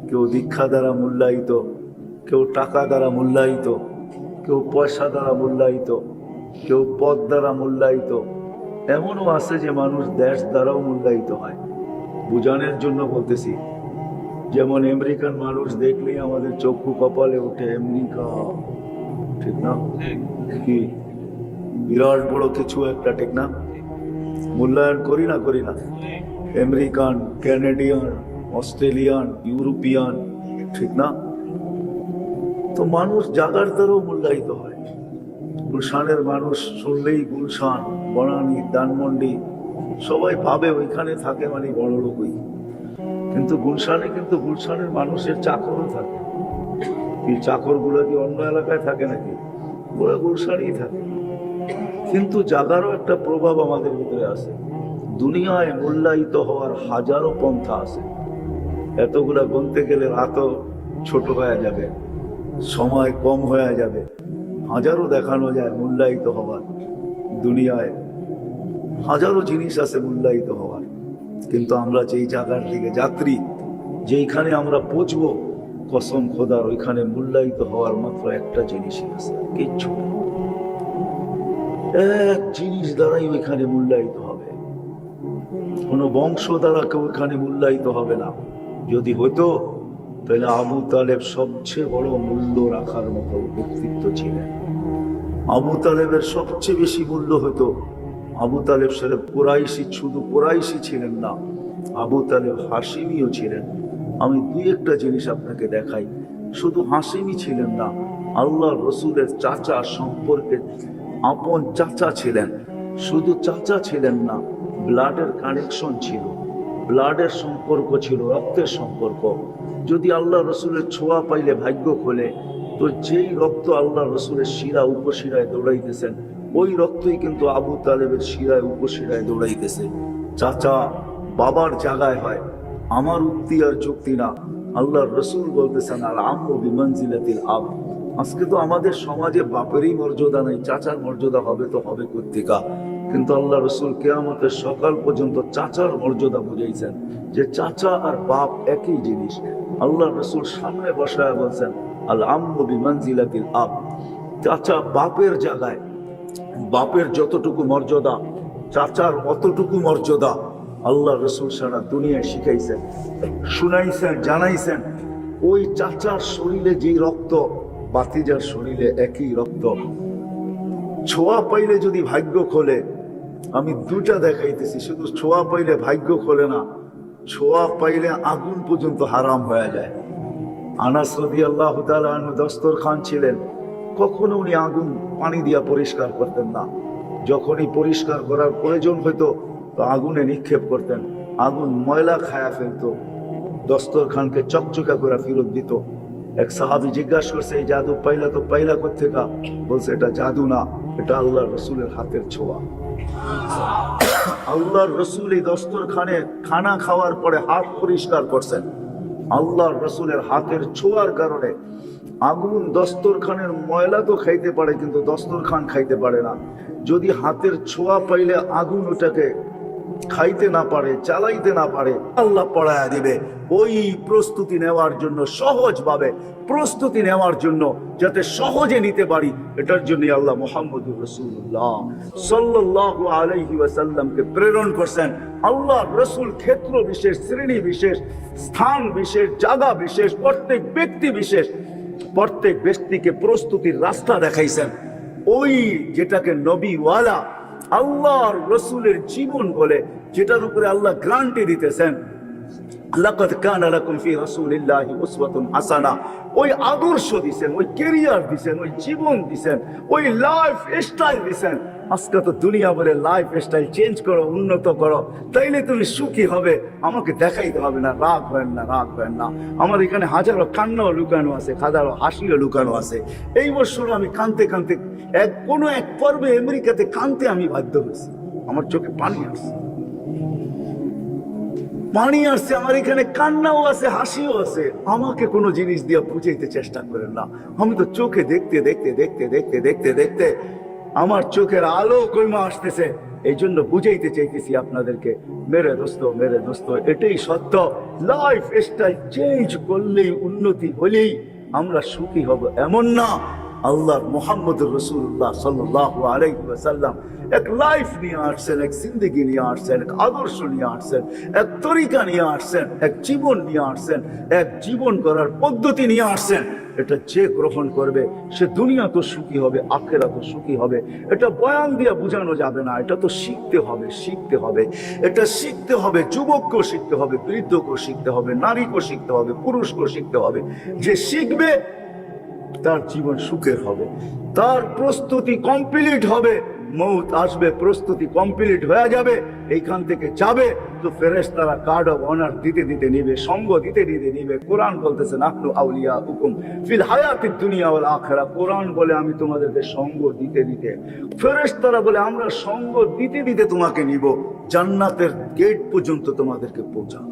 কেউ দীক্ষা দ্বারা মূল্যায়িত, কেউ টাকা দ্বারা মূল্যায়িত, কেউ পয়সা দ্বারা মূল্যায়িত, কেউ পদ দ্বারা মূল্যায়িত। এমনও আছে যে মানুষ দেশ দ্বারাও মূল্যায়িত হয়। বোঝানোর জন্য বলতেছি, যেমন আমেরিকান মানুষ দেখলেই আমাদের চক্ষু কপালে ওঠে, আমেরিকা, ঠিক না? কি বিরাট বড় কিছু একটা, ঠিক না? মূল্যায়ন করি না? আমেরিকান, ক্যানাডিয়ান, অস্ট্রেলিয়ান, ইউরোপিয়ান, ঠিক না? তো মানুষ জাগার দ্বারাও মূল্যায়িত হয়। গুলশানের মানুষ শুনলেই গুলশান, বনানী, ধানমন্ডি, সবাই ভাবে ওইখানে থাকে মানে বড় লোকই। কিন্তু গুলশানের মানুষের চাকরও থাকে। এই চাকরগুলো কি অন্য এলাকায় থাকে নাকি? ওরা গুলশানেই থাকে। কিন্তু জাগারও একটা প্রভাব আমাদের ভিতরে আছে। দুনিয়ায় মূল্যায়িত হওয়ার হাজারো পন্থা আছে, এতগুলা গুনতে গেলে রাতও ছোট হয়ে যাবে। সময় কম হয়ে যাবে, হাজারো দেখানো যায় মূল্যায়িত হওয়ার। দুনিয়ায় হাজারো জিনিস আছে মূল্যায়িত হওয়ার, কিন্তু আমরা যেই জায়গার দিকে যাত্রী, যেইখানে আমরা পৌঁছবো, কসম খোদার ওইখানে মূল্যায়িত হওয়ার মাত্র একটা জিনিসই আছে, কিচ্ছু না। এক জিনিস দ্বারাই ওইখানে মূল্যায়িত হবে, কোনো বংশ দ্বারা কেউ ওইখানে মূল্যায়িত হবে না। যদি হতো তাহলে আবু তালেব সবচেয়ে বড় মূল্য রাখার মতো ব্যক্তিত্ব ছিলেন। আবু তালেবের সবচেয়ে বেশি মূল্য হতো। আবু তালেব সাহেব কুরাইশি, শুধু কুরাইশি ছিলেন না, আবু তালেব হাশিমিও ছিলেন। আমি দুই একটা জিনিস আপনাকে দেখাই। শুধু হাশিমি ছিলেন না, আল্লাহ রসুলের চাচা সম্পর্কে আপন চাচা ছিলেন। শুধু চাচা ছিলেন না, ব্লাডের কানেকশন ছিল, ব্লাডের সম্পর্ক ছিল, রক্তের সম্পর্ক। যদি আল্লাহ রসুলের ছোঁয়া পাইলে ভাগ্য খোলে, তো যেই রক্ত আল্লাহ রসুলের শিরা উপশিরায় দৌড়াইতেছেন, ওই রক্তই কিন্তু আবু তালেবের শিরায় উপশিরায় দৌড়াইতেছে। চাচা বাবার জায়গায় হয়, আমার উক্তি আর যুক্তি না, আল্লাহ রসুল বলতেছেন আর আম্মু বিমানজিলাতিল আব। আজকে তো আমাদের সমাজে বাপেরই মর্যাদা নেই, চাচার মর্যাদা হবে তো হবে কর্তিকা, কিন্তু আল্লাহ রসুল কিয়ামতের সকাল পর্যন্ত চাচার মর্যাদা বুঝাইছেন যে চাচা আর বাপ একই জিনিস। আল্লাহ রসুল সামনে বসায় বলছেন আল আম্মু বিমানজিলাতিল আব, চাচা বাপের জায়গায়, বাপের যতটুকু মর্যাদা চাচার অতটুকু মর্যাদা। আল্লাহ রসুল সারা দুনিয়ায় শিখাইছেন, শুনাইছেন, জানাইছেন। ওই চাচার শরীরে যেই রক্ত, বাতিজার শরীরে একই রক্ত। ছোঁয়া পাইলে যদি ভাগ্য খোলে, আমি দুটা দেখাইতেছি, শুধু ছোঁয়া পাইলে ভাগ্য খোলে না, ছোঁয়া পাইলে আগুন পর্যন্ত হারাম হয়ে যায়। আনাস রাদিয়াল্লাহু তাআলা আনহু দস্তরখান ছিলেন, কখনো উনি আগুন পানি দিয়া পরিষ্কার করতেন না। যখনই পরিষ্কার করার প্রয়োজন হইতো তো আগুনে নিক্ষেপ করতেন, আগুন ময়লা খায়া ফেলতো, দস্তরখানকে চকচকা করে ফেরত দিত। এক সাহাবী জিজ্ঞাসা করছে এই জাদু পাইলা তো পাইলা কোত্থেকা? বলছে এটা জাদু না, এটা আল্লাহর রসুলের হাতের ছোঁয়া। আল্লাহর রসুল এই দস্তরখানে খানা খাওয়ার পরে হাত পরিষ্কার করছেন, আল্লাহর রসুলের হাতের ছোঁয়ার কারণে আগুন দস্তরখানের ময়লা তো খাইতে পারে, কিন্তু দস্তরখান খাইতে পারে না। যদি হাতের ছোঁয়া পাইলে আগুন ওটাকে খাইতে না পারে, চালাইতে না পারে, আল্লাহ পড়ায়া দিবে। ওই প্রস্তুতি নেওয়ার জন্য, সহজভাবে প্রস্তুতি নেওয়ার জন্য, যাতে সহজে নিতে পারি, এটার জন্য আল্লাহ মুহাম্মদুর রাসূলুল্লাহ সাল্লাল্লাহু আলাইহি ওয়াসাল্লামকে প্রেরণ করছেন। আল্লাহ রসুল ক্ষেত্র বিশেষ, শ্রেণী বিশেষ, স্থান বিশেষ, জায়গা বিশেষ, প্রত্যেক ব্যক্তি বিশেষ, প্রত্যেক ব্যক্তিকে প্রস্তুতির রাস্তা দেখাইছেন। ওই যেটাকে নবীওয়ালা আল্লাহর রসুলের জীবন বলে, যেটার উপরে আল্লাহ গ্যারান্টি দিতেছেন, লাকাদ কানা লাকুম ফি রাসূলিল্লাহি উসওয়াতুন হাসানা। ওই আদর্শ দিছেন, ওই ক্যারিয়ার দিছেন, ওই জীবন দিছেন, ওই লাইফ স্টাইল দিছেন। আজকে তো দুনিয়া বলে লাইফ স্টাইল চেঞ্জ করো, উন্নত করো, তাইলে তুমি সুখী হবে। আমাকে দেখাইতে হবে না, রাগ হয় না, রাগ হয় না। আমার এখানে হাজারো কান্নাও লুকানো আছে, হাজারো হাসিও লুকানো আছে। এই বছর আমি কানতে কানতে কোনো এক পর্বে আমেরিকাতে কানতে আমি বাধ্য হয়েছি, আমার চোখে পানি আসছে, পানি আসছে। আমার এখানে কান্নাও আছে, হাসিও আছে। আমাকে কোনো জিনিস দিয়ে বুঝাইতে চেষ্টা করেন না। আমি তো চোখে দেখতে দেখতে দেখতে দেখতে দেখতে দেখতে আমার চোখের আলো কইমা আসতেছে। এই জন্য বুঝাইতে চাইতেছি আপনাদেরকে, মেরে দোস্ত, এটাই সত্য। লাইফ স্টাইল চেঞ্জ করলেই, উন্নতি হলেই আমরা সুখী হব এমন না। আল্লাহ মুহাম্মদুর রাসূলুল্লাহ সাল্লাল্লাহু আলাইহি ওয়াসাল্লাম এক লাইফ নিয়ে আসছেন, এক জিন্দগি নিয়ে আসছেন, এক আদর্শ নিয়ে আসছেন, এক তরিকা নিয়ে আসছেন, এক জীবন নিয়ে আসছেন, এক জীবন করার পদ্ধতি নিয়ে আসছেন। এটা যে গ্রহণ করবে সে দুনিয়া তো সুখী হবে, আখিরাত তো সুখী হবে। এটা বয়ান দিয়ে বোঝানো যাবে না, এটা তো শিখতে হবে, শিখতে হবে। এটা শিখতে হবে, যুবককেও শিখতে হবে, বৃদ্ধকেও শিখতে হবে, নারীকেও শিখতে হবে, পুরুষকেও শিখতে হবে। যে শিখবে তার জীবন সুখের হবে, তার প্রস্তুতি কমপ্লিট হবে। মৌত আসবে, প্রস্তুতি কমপ্লিট হয়ে যাবে। এইখান থেকে যাবে তো ফেরেশতারা গার্ড অফ অনার দিতে দিতে নিবে, সঙ্গ দিতে দিতে নিবে। কোরআন বলতেছে নাহনু আউলিয়াউকুম ফিল হায়াতিদ দুনিয়া ওয়াল আখিরাহ। কোরআন বলে আমি তোমাদেরকে সঙ্গ দিতে দিতে, ফেরেশতারা বলে আমরা সঙ্গ দিতে দিতে তোমাকে নিব, জান্নাতের গেট পর্যন্ত তোমাদেরকে পৌঁছাবো,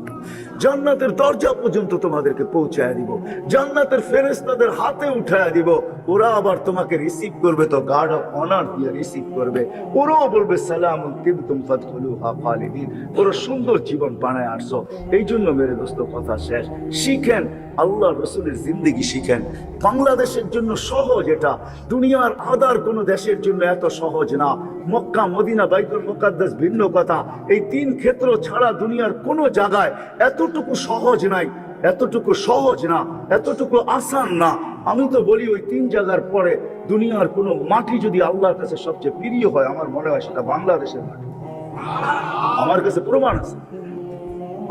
জান্নাতের দরজা পর্যন্ত তোমাদেরকে পৌঁছায় দিব, জান্নাতের ফেরেশতাদের হাতে উঠায় দিব। ওরা আবার তোমাকে রিসিভ করবে, তো গার্ড অফ অনার দিয়ে রিসিভ করবে। ওরাও বলবে সালামুন তিবতুম ফাদখুলুহা খালিদিন। ওরা সুন্দর জীবন বানায় আসছো। এই জন্য মেরে দোস্ত কথা শেষ, শিখেন আল্লাহ রসুলের জিন্দেগি শিখেন। বাংলাদেশের জন্য সহজ এটা, দুনিয়ার আদার কোন দেশের জন্য এত সহজ না। মক্কা, মদিনা, বাইতুল মুকাদ্দাস ভিন্ন কথা, এই তিন ক্ষেত্র ছাড়া দুনিয়ার কোন জায়গায় এতটুকু সহজ নাই, এতটুকু সহজ না, এতটুকু আসান না। আমি তো বলি ওই তিন জায়গার পরে দুনিয়ার কোন মাটি যদি আল্লাহর কাছে সবচেয়ে প্রিয় হয়, আমার মনে হয় সেটা বাংলাদেশের মাটি। আমার কাছে প্রমাণ আছে,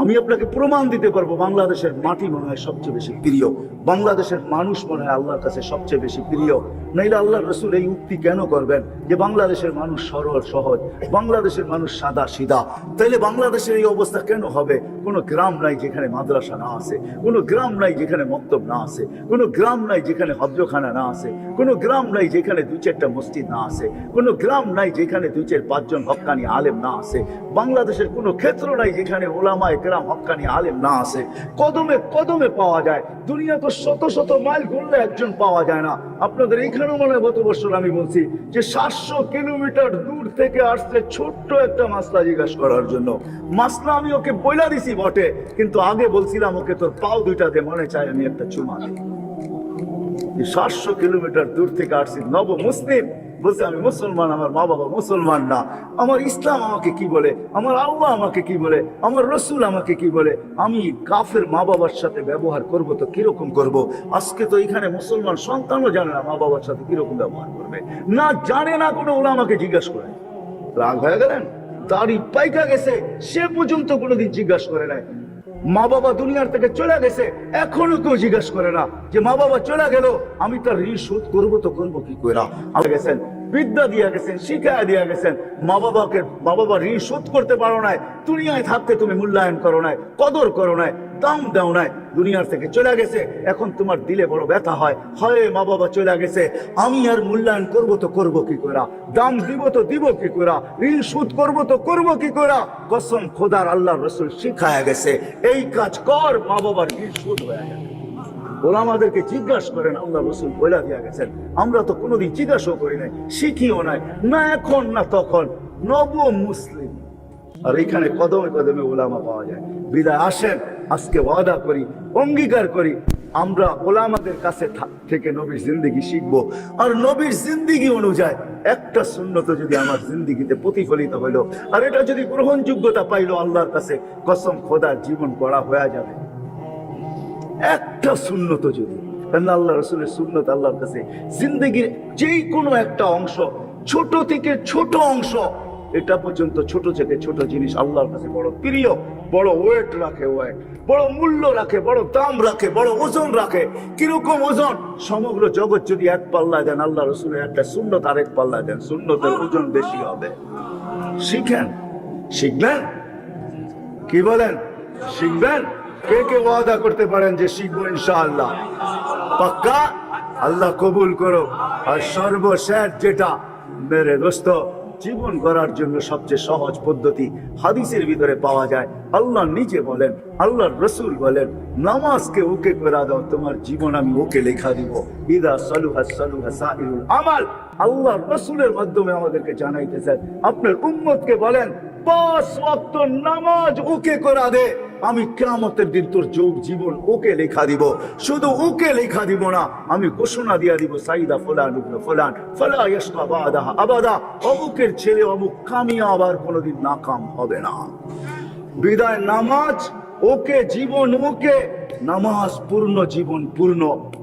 আমি আপনাকে প্রমাণ দিতে পারবো। বাংলাদেশের মাটি মনে হয় সবচেয়ে বেশি প্রিয়, বাংলাদেশের মানুষ মনে হয় আল্লাহর কাছে সবচেয়ে বেশি প্রিয়। নাইলে আল্লাহ রসুল এই উক্তি কেন করবেন যে বাংলাদেশের মানুষ সরল সহজ, বাংলাদেশের মানুষ সাদা সিধা? তাইলে বাংলাদেশের এই অবস্থা কেন হবে? কোনো গ্রাম নাই যেখানে মাদ্রাসা না আছে, কোনো গ্রাম নাই যেখানে মক্তব না আছে, কোনো গ্রাম নাই যেখানে হজখানা না আছে, কোনো গ্রাম নাই যেখানে দুই চারটা মসজিদ না আছে, কোনো গ্রাম নাই যেখানে দুই চার পাঁচজন হক্কানি আলেম না আছে। বাংলাদেশের কোনো ক্ষেত্র নাই যেখানে ওলামায়ে কেরাম হক্কানি আলেম না আছে। কদমে কদমে পাওয়া যায়, দুনিয়া তো শত শত মাইল ঘুরলে একজন পাওয়া যায় না। আপনাদের এইখানেও মনে হয় গত বছর আমি বলছি যে 700 কিলোমিটার দূর থেকে আসছে ছোট্ট একটা মাসলা জিজ্ঞাসা করার জন্য। মাসলা আমি ওকে বইলা দিছি বটে, কিন্তু আগে বলছিলাম ওকে তোর পাও দুইটা দে, মনে চাই আমি একটা চুমা দিই। 700 কিলোমিটার দূর থেকে আসছি, নব মুসলিম, বলছে আমি মুসলমান, আমার মা বাবা মুসলমান না, আমার ইসলাম আমাকে কি বলে, আমার আল্লাহ আমাকে কি বলে, আমার রসুল আমাকে কি বলে, আমি কাফের মা বাবার সাথে ব্যবহার করব তো কিরকম করব? আজকে তো এখানে মুসলমান সন্তানও জানে না মা বাবার সাথে কিরকম ব্যবহার করবে, না জানে না, কোনো ওলা আমাকে জিজ্ঞাসা করে। রাগ হয়ে গেলেন? দাড়ি পাইকা গেছে, সে পর্যন্ত কোনোদিন জিজ্ঞাসা করে নাই। মা বাবা দুনিয়ার থেকে চলে গেছে, এখনো কেউ জিজ্ঞাসা করে না যে মা বাবা চলে গেল আমি তার ঋণ শোধ করবো তো করবো কি করে। গেছেন, বিদ্যা দিয়া গেছেন, শিক্ষা দিয়া গেছেন, মা বাবা ঋণ শোধ করতে পারো নাই, দুনিয়ায় থাকতে তুমি মূল্যায়ন করো নাই, কদর করো নাই, দাম দাও নাই, দুনিয়ার থেকে চলে গেছে। এখন তোমার দিলে বড় ব্যথা হয়, হয় মা বাবা চলে গেছে, আমি আর মূল্যায়ন করবো তো করবো কি করে, দাম দিব তো দিব কি করে, ঋণ শোধ করবো তো করবো কি করে। কসম খোদার, আল্লাহ রসুল শিখায়া গেছে এই কাজ কর, মা বাবার ঋণ শোধ হয়ে যাবে। ওরা আমাদেরকে জিজ্ঞাসা করেন, আল্লাহ রসুল বলে দিয়া গেছেন। আমরা তো কোনোদিন জিজ্ঞাসাও করি নাই, শিখিও নাই, না এখন না তখন, নব মুসলিম। আর এখানে কদমে কদমে ওলামা পাওয়া যায়। বিদায় আসেন, আজকে ওয়াদা করি, অঙ্গীকার করি, আমরা ওলামাদের কাছে থেকে নবীর জিন্দেগি শিখবো। আর নবীর জিন্দেগি অনুযায়ী একটা সুন্নত যদি আমার জিন্দেগিতে প্রতিফলিত হইলো, আর এটা যদি গ্রহণযোগ্যতা পাইলো আল্লাহর কাছে, কসম খোদার জীবন গড়া হয়ে যাবে। একটা সুন্নত যদি, আল্লাহ রসুলের সুন্নত আল্লাহর কাছে জিন্দেগির যেই কোনো একটা অংশ, ছোট থেকে ছোট অংশ, এটা পর্যন্ত ছোট থেকে ছোট জিনিস আল্লাহর কাছে বড় প্রিয়, বড় ওয়েট রাখে, ওয়েট বড় মূল্য রাখে, বড় দাম রাখে, বড় ওজন রাখে। কিরকম ওজন? সমগ্র জগৎ যদি এক পাল্লা দেন, আল্লাহ রসুলের একটা সুন্নত আরেক পাল্লা দেন, সুন্নতের ওজন বেশি হবে। শিখেন, শিখবেন, কি বলেন? শিখবেন? কে কে ওয়াদা করতে পারেন যে শিখবো ইনশাআল্লাহ? পাক্কা? আল্লাহ কবুল করো। আর সর্বশেষ যেটা মেরে দোস্ত, জীবন গড়ার জন্য সবচেয়ে সহজ পদ্ধতি হাদিসের ভিতরে পাওয়া যায়। আল্লাহ নিজে বলেন, আল্লাহর রসুল বলেন, নামাজকে ওকে করে দাও, তোমার জীবন আমি ওকে লেখা দিব। ইদা সালুহা সালুহা সাইরুল আমাল। আল্লাহর রসুলের মাধ্যমে আমাদেরকে জানাইতেছেন, আপনার উম্মতকে বলেন 5 ওয়াক্ত নামাজ ওকে করে দে, আমি কিয়ামতের দিন তোর জীবন ওকে লেখা দিব। শুধু ওকে লেখা দিব না, আমি ঘোষণা দিয়া দিব, সাইদা ফুলান ইবনে ফুলান ফালা ইয়াশকা বাদাহা আবাদা, অমুকের ছেলে অমুক কামিয়াব আর কোনোদিন নাকাম হবে না। বিদায় নামাজ ওকে, জীবন ওকে, নামাজ পূর্ণ জীবন পূর্ণ,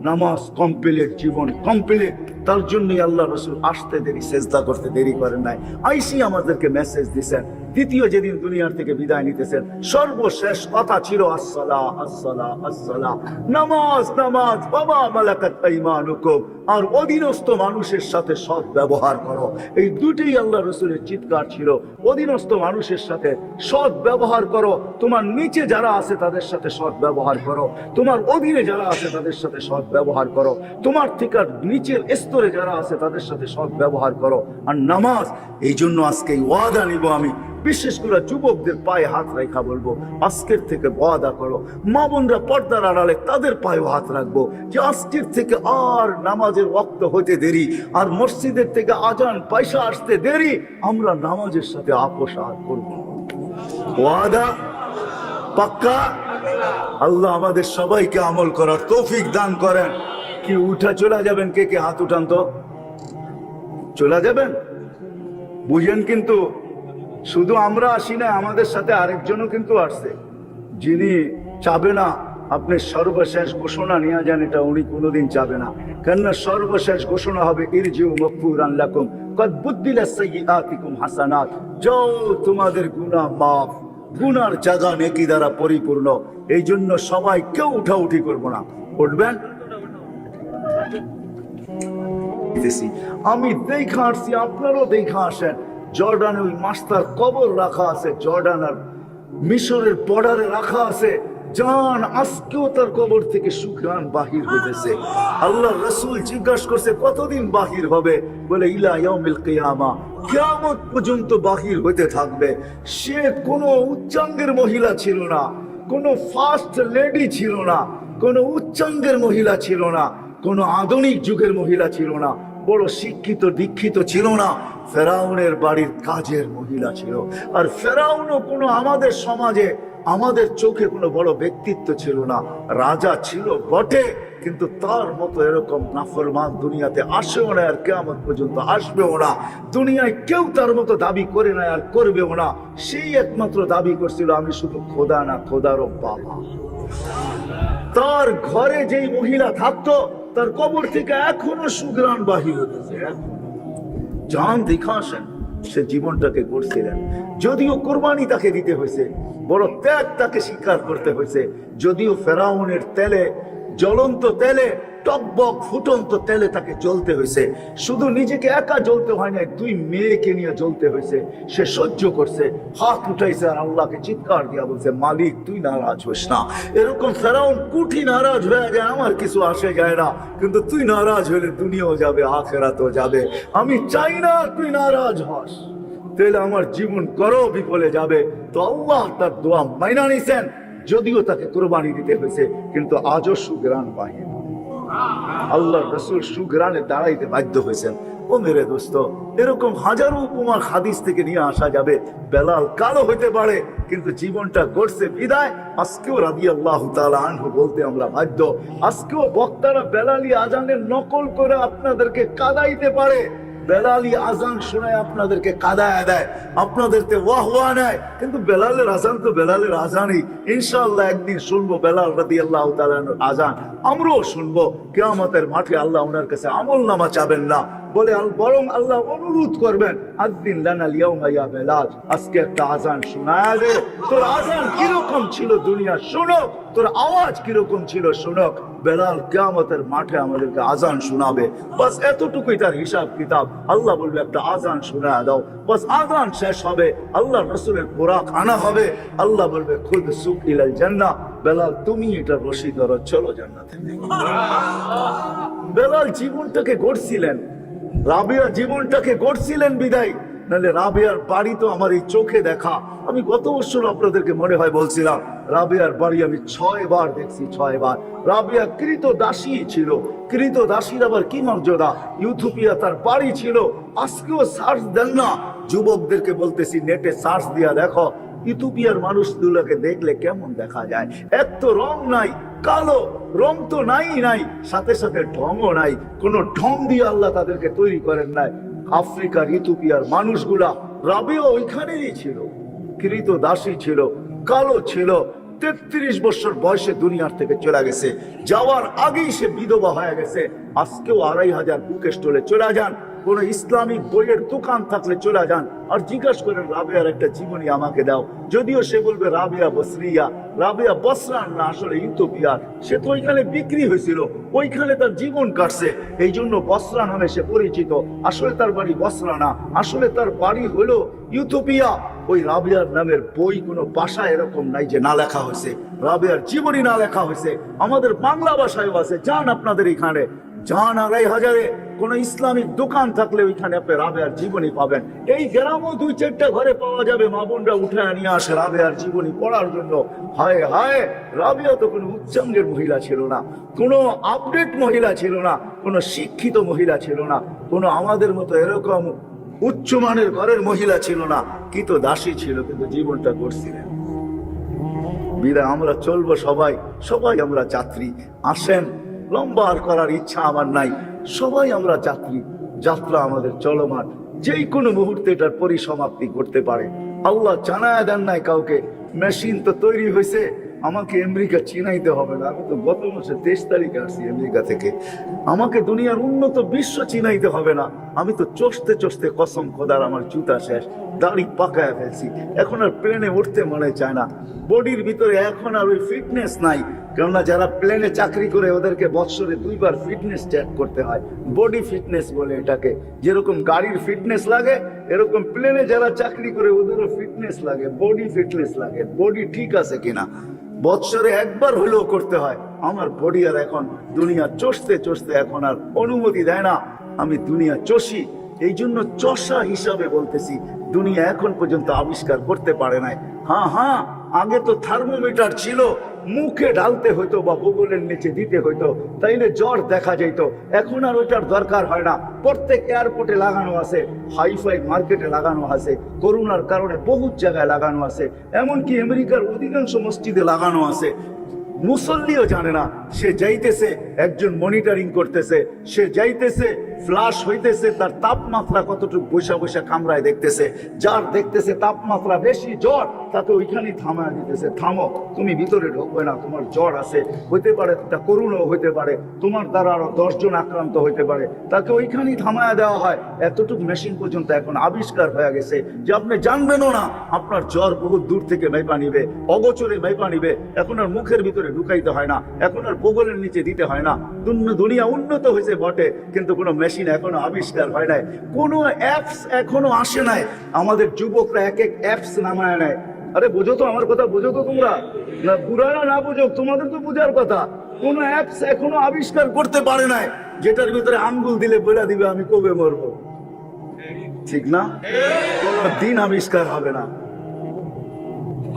নামাজ কমপ্লিট জীবন কমপ্লিট। তার জন্যই আল্লাহ রসুল আসতে দেরি, সেজদা করতে দেরি করেন নাই। আইসি আমাদেরকে মেসেজ দিছেন। দ্বিতীয় যেদিন দুনিয়ার থেকে বিদায় নিতেছেন, সর্বশেষ কথা ছিল আসসালাহ আসসালাহ আসসালাহ, নামাজ নামাজ, বাবা মালাকাত আইমানুকুম, আর অধীনস্থ মানুষের সাথে সৎ ব্যবহার করো। এই দুটোই আল্লাহ রসুলের চিৎকার ছিল। অধীনস্থ মানুষের সাথে সৎ ব্যবহার করো, তোমার নিচে যারা আছে তাদের সাথে সৎ ব্যবহার করো, তোমার অধীনে যারা আছে তাদের সাথে সৎ ব্যবহার করো, তোমার থেকে নিচের স্তরে যারা আছে তাদের সাথে সৎ ব্যবহার করো। আর নামাজ, এই জন্য আজকে ওয়াদা নিব আমি, বিশেষ করে যুবকদের পায়ে হাত রেখা বলবো, আজকের থেকে ওয়াদা করো, মা বোনরা পর্দার আড়ালে তাদের পায়ে হাত রাখবো যে আজকের থেকে আর নামাজের ওয়াক্ত হতে দেরি, আর মসজিদের থেকে আজান পয়সা আসতে দেরি, আমরা নামাজের সাথে আপোষ আর করবো। ওয়াদা পাক্কা? আল্লাহ আমাদের সবাইকে আমল করার তৌফিক দান করেন। কি উঠা চলে যাবেন? কে কে হাত উঠান তো। চলে যাবেন? বুঝেন, কিন্তু শুধু আমরা আসি না, আমাদের সাথে আরেকজনও কিন্তু আসছে, যিনি চাবে না আপনি সর্বশেষ ঘোষণা নিয়ে যান, এটা উনি কোনোদিন চাবে না। কেননা সর্বশেষ ঘোষণা হবে ইরজিউ মাগফুরান লাকুম কদ বুদ্দিলাস সাইয়্যাতিকুম হাসানাত, যাও তোমাদের গুনাহ মাফ, গুনার জায়গা নেকি দ্বারা পরিপূর্ণ। এই জন্য সবাই কেউ উঠাউঠি করবো না, উঠবেন। আমি দেখা আসছি, আপনারও দেখা আসেন। জর্ডানে ওই মাস্টার কবর রাখা আছে, জর্ডান আর মিশরের বর্ডারে রাখা আছে। জান আজকেও তার কবর থেকে সুঘ্রাণ বাহির হইতেছে। আল্লাহ রাসূল জিজ্ঞাসা করছে কতদিন বাহির হবে? বলে ইলা ইয়াউমিল কিয়ামা, কিয়ামত পর্যন্ত বাহির হইতে থাকবে। সে কোনো উচ্চাঙ্গের মহিলা ছিল না, কোনো ফার্স্ট লেডি ছিল না, কোনো উচ্চাঙ্গের মহিলা ছিল না, কোনো আধুনিক যুগের মহিলা ছিল না, বড় শিক্ষিত দীক্ষিত ছিল না। ফেরাউনের বাড়ির কাজের মহিলা ছিল। আর ফেরাউনও কোনো আমাদের সমাজে, আমাদের চোখে কোনো বড় ব্যক্তিত্ব ছিল না। রাজা ছিল বটে, কিন্তু তার মতো এরকম নাফরমান দুনিয়াতে আসেও না, আর কিয়ামত পর্যন্ত আসবেও না। দুনিয়ায় কেউ তার মতো দাবি করে না আর করবেও না। সেই একমাত্র দাবি করছিল আমি শুধু খোদা না, খোদারও বাবা। তার ঘরে যেই মহিলা থাকতো, তার কবর থেকে এখনো সুঘ্রাণ বাহির হতেছে। জান দেখা আসেন, সে জীবনটাকে গড়ছিলেন। যদিও কোরবানি তাকে দিতে হয়েছে, বড় ত্যাগ তাকে স্বীকার করতে হয়েছে। যদিও ফেরাউনের তেলে, জ্বলন্ত তেলে, টকবক ফুটন্ত তেলে তাকে জ্বলতে হয়েছে। শুধু নিজেকে একা জ্বলতে হয় না, দুই মেয়েকে নিয়ে জ্বলতে হয়েছে। সে সহ্য করছে, হাত উঠাইছে আর আল্লাহকে চিৎকার দিয়া বলছে, মালিক তুই নারাজ হোস না। এরকম ফেরাউন কুঠি নারাজ হয়ে যায়, আমার কিছু আসে যায় না, কিন্তু তুই নারাজ হলে দুনিয়াও যাবে, আখিরাতও যাবে। আমি চাই না তুই নারাজ হস, তাহলে আমার জীবন করো বিফলে যাবে। তো আল্লাহ তার দোয়া মাইনা নিছেন। যদিও তাকে কোরবানি দিতে হয়েছে, কিন্তু আজও সুঘ্রাণ বাহির। আল্লাহ রাসূল সুঘ্রাণে দাঁড়াইতে বাধ্য হয়েছেন। ও মেরে দোস্ত, এরকম হাজারো উপমা হাদিস থেকে নিয়ে আসা যাবে। বেলাল কালো হইতে পারে, কিন্তু জীবনটা গড়ছে বিদায়। আজকেও রাদিয়াল্লাহু তাআলা আনহু বলতে আমরা বাধ্য। আজকেও বক্তারা বেলালি আজানের নকল করে আপনাদেরকে কাঁদাইতে পারে। বেলালি আজান শোনায় আপনাদেরকে কাঁদায় দেয়, আপনাদেরকে ওয়াহ ওয়াহ নেয়, কিন্তু বেলালের আজান তো বেলালের আজানই। ইনশাআল্লাহ একদিন শুনবো বেলাল রাদিয়াল্লাহু তাআলার আজান, আমরাও শুনবো। কিয়ামতের মাঠে আল্লাহ ওনার কাছে আমল নামা চাবেন না, বলে বরং আল্লাহ অনুরোধ করবেন, আযিন লানা আল-ইয়াওমা ইয়া বেলাল, আজকে একটা আজান শোনায় দে। তোর আজান কিরকম ছিল দুনিয়া শুনো, তোর আওয়াজ কিরকম ছিল শুনো। বেলাল কিয়ামতের মাঠে আমাদেরকে আজান শোনাবে, বাস এতটুকুই তার হিসাব কিতাব। আল্লাহ বলবে একটা আজান শোনায় দাও, বাস আজান শেষ হবে, আল্লাহ রাসূলের বুরাক আনা হবে। আল্লাহ বলবে খুদ সুক ইলাল জান্নাহ, বেলাল তুমি এটা রশি ধরো, চলো জান্নাতে। বেলাল জীবনটাকে গড়ছিলেন, রাবিয়া জীবনটাকে গড়ছিলেন বিদায়। নাহলে রাবিয়ার বাড়ি তো আমার এই চোখে দেখা। আমি গত বছর আপনাদেরকে মনে হয় বলছিলাম, রাবিয়ার বাড়ি আমি 6 বার দেখছি, 6 বার। রাবিয়া কৃত দাসী ছিল। কৃত দাসীর আবার কি মর্যাদা। ইউথোপিয়া তার বাড়ি ছিল। আজকেও সার্চ দেন না, যুবকদেরকে বলতেছি নেটে সার্চ দিয়া দেখো, ইথিওপিয়ার মানুষগুলোকে দেখলে কেমন দেখা যায়। এক তো রং নাই, কালো রং তো নাই, সাথে সাথে ঢংও নাই। কোন ঢং দিয়ে আল্লাহ তাদেরকে তৈরি করেন নাই। আফ্রিকার ইথিওপিয়ার মানুষগুলা, রাবিয়া ওইখানেরই ছিল, কৃত দাসী ছিল, কালো ছিল। 33 বছর বয়সে দুনিয়ার থেকে চলে গেছে। যাওয়ার আগেই সে বিধবা হয়ে গেছে। আজকেও 2500 বুকে স্টলে চলে যান, কোন ইসলামিক বইয়ের দোকান থাকলে চলে যান আর জিজ্ঞাসা করেন রাবেয়ার একটা জীবনী আমাকে দাও। যদিও সে বলবে রাবেয়া বসরিয়া, রাবেয়া বসরান না, আসলে ইথিওপিয়ার। সে তো ওইখানে বিক্রি হয়েছিল, ওইখানে তার জীবন কাটছে, এই জন্য বসরা নামে সে পরিচিত। আসলে তার বাড়ি বসরা না, আসলে তার বাড়ি হলো ইথিওপিয়া। ওই রাবেয়ার নামের বই কোনো ভাষায় এরকম নাই যে না লেখা হয়েছে, রাবেয়ার জীবনী না লেখা হয়েছে। আমাদের বাংলা ভাষায়ও আছে, যান আপনাদের এখানে, যান 2500-এ কোন ইসলামিক দোকান থাকলে ওইখানে আপনি রাবেয়ার জীবনী পাবেন। এই গ্রামও 2-4টা ঘরে পাওয়া যাবে, মা বোনরা উঠে নিয়ে আসে রাবেয়ার জীবনী পড়ার জন্য। হায় হায়, রাবেয়া তো কোনো উচ্চাঙ্গের মহিলা ছিল না, কোনো আপডেট মহিলা ছিল না, কোনো শিক্ষিত মহিলা ছিল না, কোনো আমাদের মতো এরকম উচ্চমানের ঘরের মহিলা ছিল না, কি তো দাসী ছিল, কিন্তু জীবনটা করছিলেন। বিদায় আমরা চলবো সবাই, সবাই আমরা যাত্রী। আসেন, লম্বা আর করার ইচ্ছা আমার নাই, সবাই আমরা যাত্রী, যাত্রা আমাদের চলমান। যেই কোনো মুহূর্তে এটার পরিসমাপ্তি করতে পারে। আল্লাহ জানায় দেন নাই কাউকে, মেশিন তো তৈরি হয়েছে, আমাকে আমেরিকা চিনাইতে হবে না। আমি তো গত মাসে 23 তারিখে আসছি আমেরিকা থেকে, আমাকে দুনিয়ার উন্নত বিশ্ব চিনাইতে হবে না। আমি তো চষতে চষতে কসম খোদার আমার জুতা শেষ, দাড়ি পাকায় ফেলছি, এখন আর প্লেনে উঠতে মনে চায় না। বডির ভিতরে এখন আর ওই ফিটনেস নাই, কেননা যারা প্লেনে চাকরি করে ওদেরকে বছরে 2 বার ফিটনেস চেক করতে হয়, বডি ফিটনেস বলে এটাকে। যেরকম গাড়ির ফিটনেস লাগে, এরকম প্লেনে যারা চাকরি করে ওদেরও ফিটনেস লাগে, বডি ফিটনেস লাগে, বডি ঠিক আছে কিনা বছরে 1 বার হলেও করতে হয়। আমার বডি আর এখন দুনিয়া চষতে চষতে এখন আর অনুমতি দেয় না আমি দুনিয়া চষি। এই জন্য চষা হিসাবে বলতেছি, দুনিয়া এখন পর্যন্ত আবিষ্কার করতে পারে নাই। হ্যাঁ, আগে তো থার্মোমিটার ছিল, মুখে ঢালতে হইতো বা বগলের নিচে দিতে হইতো, তাইলে জ্বর দেখা যেত। এখন আর ওইটার দরকার হয় না, প্রত্যেক এয়ারপোর্টে লাগানো আছে, হাইফাই মার্কেটে লাগানো আছে, করোনার কারণে বহুত জায়গায় লাগানো আছে, এমনকি আমেরিকার অধিকাংশ মসজিদে লাগানো আছে। মুসল্লিও জানে না, সে যাইতেছে, একজন মনিটরিং করতেছে, সে যাইতেছে, ফ্লাশ হইতেছে, তার তাপমাত্রা কতটুকু বৈশা বৈশা কামরায় দেখতেছে। যার দেখতেছে তাপমাত্রা বেশি, জ্বর, তাকে ওইখানেই থামায় দিতেছে, থামো, তুমি ভিতরে ঢুকবে না, তোমার জ্বর আছে, হইতে পারে তা করুণও হইতে পারে, তোমার দ্বারা আরো 10 জন আক্রান্ত হইতে পারে, তাকে ওইখানেই থামায় দেওয়া হয়। এতটুকু মেশিন পর্যন্ত এখন আবিষ্কার হয়ে গেছে যে আপনি জানবেনও না আপনার জ্বর বহুত দূর থেকে মেপা নিবে, অগোচরে মেপা নিবে। এখন আর মুখের ভিতরে ঢুকাইতে হয় না, এখন আর বগলের নিচে দিতে হয় না। দুনিয়া উন্নত হয়েছে বটে, কিন্তু কোনো মেশিন এখনো আবিষ্কার হয় নাই, কোনো অ্যাপস এখনো আসে নাই। আমাদের যুবকরা এক এক অ্যাপস নামায় নেয়। আরে বোঝো তো আমার কথা, বোঝো তো তোমরা, না বুড়ারা না বুঝো, তোমাদের তো বোঝার কথা। কোন অ্যাপস এখনো আবিষ্কার করতে পারে নাই যেটার ভিতরে আঙ্গুল দিলে বলে দিবে আমি কবে মরবো, ঠিক না? কোনো দিন আবিষ্কার হবে না।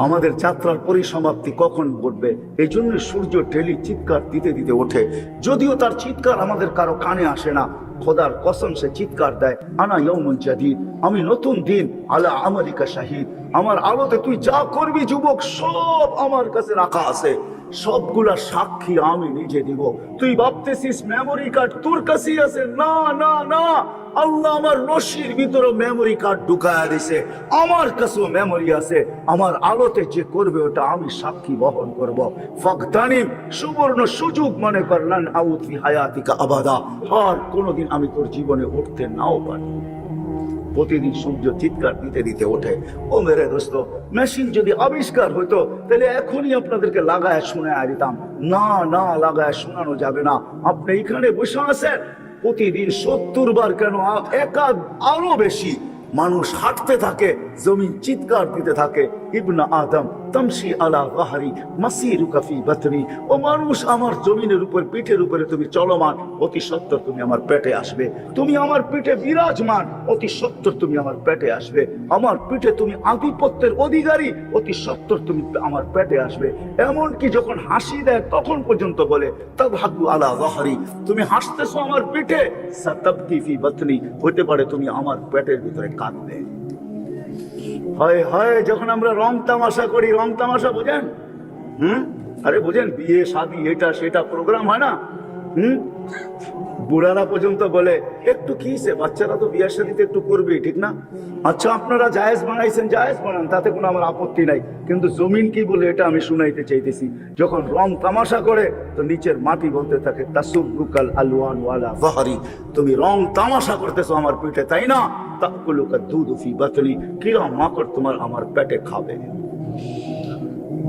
আমাদের যাত্রার পরিসমাপ্তি কখন ঘটবে? এই জন্য সূর্য ডেলি চিৎকার দিতে দিতে ওঠে, যদিও তার চিৎকার আমাদের কারো কানে আসে না। খোদার কসম সে চিৎকার দেয়, আনা ইয়াউমুন জাদীদ, আমি নতুন দিন, আলা আমালিকা শাহিদ, আমার আলোতে তুই যা করবি যুবক সব আমার কাছে রাখা আছে, সবগুলা সাক্ষী আমি নিজে দিব। তুই ভাবতেছিস মেমোরি কার্ড তোর কাছেই আছে, না না না, আল্লাহ আমার রশির ভিতরে মেমোরি কার্ড ঢুকায়া দিছে, আমার কাছেও মেমোরি আছে। আমার আলোতে যে করবে ওটা আমি সাক্ষী বহন করব। ফাকতানিম, সুবর্ণ সুযোগ মনে করলেন, আউতি হায়াতিকা আবাদা, আর কোনোদিন আমি তোর জীবনে উঠতে নাও পারি। প্রতিদিন সূর্য চিৎকার দিতে দিতে ওঠে। ও মেরে দোস্ত, মেশিন যদি আবিষ্কার হইতো তাহলে এখনই আপনাদেরকে লাগায় শোনায় দিতাম। না না, লাগায় শোনানো যাবে না। আপনি এখানে বসে আছেন, প্রতিদিন 70 বার কেন একাদ আরো বেশি মানুষ হাঁটতে থাকে, জমিন চিৎকার দিতে থাকে, ইবনা আদম তামশি আলা গাহরি মাসিরুকা ফি বাতনি, ও মানুষ আমার জমিনের উপর, পিঠের উপরে তুমি চলমান, অতি সত্বর তুমি আমার পেটে আসবে। তুমি আমার পিঠে বিরাজমান, অতি সত্বর তুমি আমার পেটে আসবে। আমার পিঠে তুমি আধিপত্যের অধিকারী, অতি সত্বর তুমি আমার পেটে আসবে। এমনকি যখন হাসি দেয় তখন পর্যন্ত বলে তাবহাকু আলা গাহরি, তুমি হাসতেছো আমার পিঠে, সাতাবকি ফি বাতনি, হতে পারে তুমি আমার পেটের ভিতরে কাঁদবে। হয় হয়, যখন আমরা রং তামাশা করি, রং তামাশা বোঝেন? আরে বোঝেন, বিয়ে শাদী এটা সেটা প্রোগ্রাম হয় না, বুড়ারা পর্যন্ত বলে একটু কি সে, বাচ্চারা তো বিয়ার শাদীতে একটু করবেই, ঠিক না? আচ্ছা আপনারা জায়েজ বানাইছেন, জায়েজ বানান, তাতে কোনো আমার আপত্তি নাই, কিন্তু জমিন কি বলে এটা আমি শুনাইতে চাইতেছি। যখন রং তামাশা করে তো নিচের মাটি বলতে থাকে তাসুবুকাল আলওয়ান ওয়ালা ফাহরি, তুমি রং তামাশা করতেছো আমার পেটে, তাই না? তাকুলুকা দুধু ফি বাতনি, কিরা মাকড় তোমার আমার পেটে খাবে।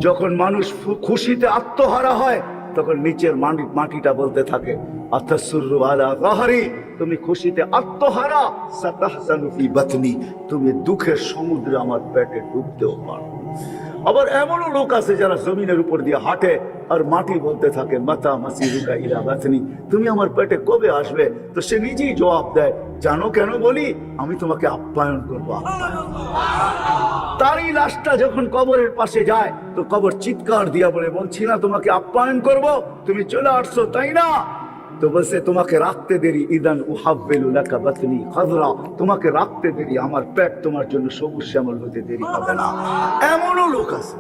যখন মানুষ খুশিতে আত্মহারা হয় তখন নিচের মাটিটা বলতে থাকে আতাসুরু আলা গাহরি, তুমি খুশিতে আত্মহারা, সাতাহজানু ফি বাতনি, তুমি দুঃখের সমুদ্রে আমার পেটে ডুবতেও পারো। আবার এমনও লোক আছে যারা জমিনের উপর দিয়ে হাঁটে আর মাটি বলতে থাকে মাতা মাসিরুকা ইলা বাতনি, তুমি আমার পেটে কবে আসবে? তো সে নিজেই জবাব দেয়, জানো কেন বলি? আমি তোমাকে আপ্যায়ন করবো। তারই লাশটা যখন কবরের পাশে যায় তো কবর চিৎকার দিয়া বলে, বলছি না তোমাকে আপ্যায়ন করব, তুমি চলে আসছো তাই না? তো বলছে তোমাকে রাখতে দেরি, ইদান উহাব্বিলু লাকা বাতনি খাযরা, তোমাকে রাখতে দেরি, আমার পেট তোমার জন্য সবুজ শ্যামল হতে দেরি হবে না। এমনও লোক আছে,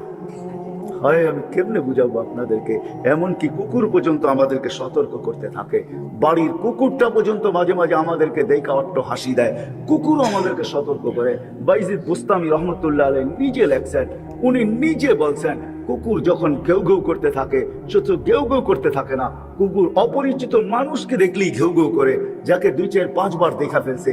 হয় আমি কেমনে বুঝাবো আপনাদেরকে, এমনকি কুকুর পর্যন্ত আমাদেরকে সতর্ক করতে থাকে। বাড়ির কুকুরটা পর্যন্ত মাঝে মাঝে আমাদেরকে দেখা অট্ট হাসি দেয়, কুকুরও আমাদেরকে সতর্ক করে। বাইজিদ বুস্তামি রহমতুল্লাহ আলাইহি নিজে লেখছেন, উনি নিজে বলছেন কুকুর যখন ঘেউ ঘেউ করতে থাকে, শুধু ঘেউ ঘেউ করতে থাকে না, কুকুর অপরিচিত মানুষকে দেখলেই ঘেউ ঘেউ করে, যাকে 2-4-5 বার দেখা ফেলছে,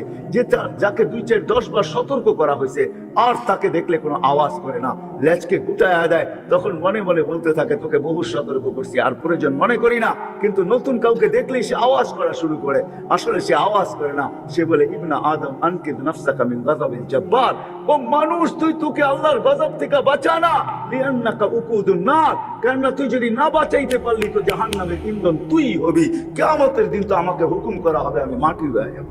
যাকে 2-4-10 বার সতর্ক করা হয়েছে, আর তাকে দেখলে কোনো আওয়াজ করে না, লেজকে গুটায়া দেয়, তখন মনে মনে বলতে থাকে তোকে বহু সতর্ক করছি আর প্রয়োজন মনে করি না, কিন্তু নতুন কাউকে দেখলেই সে আওয়াজ করা শুরু করে। আসলে সে আওয়াজ করে না, সে বলে ইবনা আদম আনকিদ নাফসাকা মিন গাযাবিল জাব্বার, ও মানুষ তুই তোকে আল্লাহর গজব থেকে বাঁচা না, লিআন্নাকা উকুদুন নার, কেন তুই যদি না বাঁচাইতে পারলি তো জাহান্নামের ইন্ধন তুই হবি, কিয়ামতের দিন তো আমাকে হুকুম করা হবে আমি মাটি হয়ে যাব,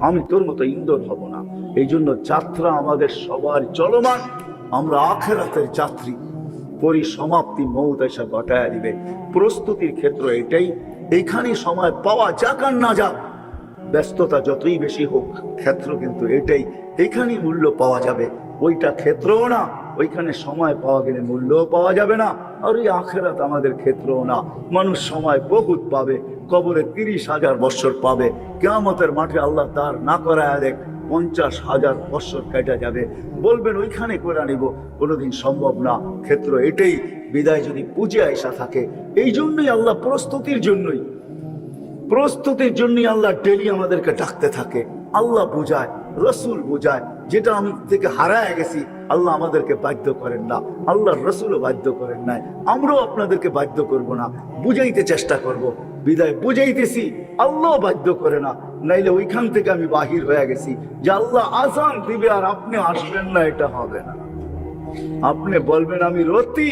আমি তোর মতো ইন্ধন হব না। এই জন্য যাত্রা আমাদের সবার চলমান, আমরা আখিরাতের যাত্রী, পরিসমাপ্তি মৌত এসে ঘটায় দিবে। প্রস্তুতির ক্ষেত্র এটাই, এইখানে সময় পাওয়া যাক আর না যাক, ব্যস্ততা যতই বেশি হোক, ক্ষেত্র কিন্তু এটাই, এইখানেই মূল্য পাওয়া যাবে। ওইটা ক্ষেত্রও না, ওইখানে সময় পাওয়া গেলে মূল্যও পাওয়া যাবে না, আর ওই আখিরাত আমাদের ক্ষেত্রও না। মানুষ সময় বহুত পাবে, কবরে 30,000 বছর পাবে, কিয়ামতের মাঠে আল্লাহ তার না করায় দেখ 50,000 বছর কেটে যাবে, বলবেন ওইখানে করে নিব, কোনোদিন সম্ভব না। ক্ষেত্র এটাই, বিদায় যদি বুঝে আইসা থাকে। এই জন্যই আল্লাহ প্রস্তুতির জন্যই আল্লাহ ডেলি আমাদেরকে ডাকতে থাকে। আল্লাহ বুঝায়, রসুল বুঝায়, যেটা আমি থেকে হারায় গেছি আল্লাহ আমাদেরকে বাধ্য করেন না, আল্লাহর রসুলও বাধ্য করেন নাই, আমরাও আপনাদেরকে বাধ্য করব না, বুঝাইতে চেষ্টা করব। বিদায় বুঝাইতেছি, আল্লাহ বাধ্য করে না, নাইলে ওইখান থেকে আমি বাহির হয়ে গেছি যে আল্লাহ আজান দিবে আর আপনি আসবেন না, এটা হবে না। আপনি বলবেন আমি রতি,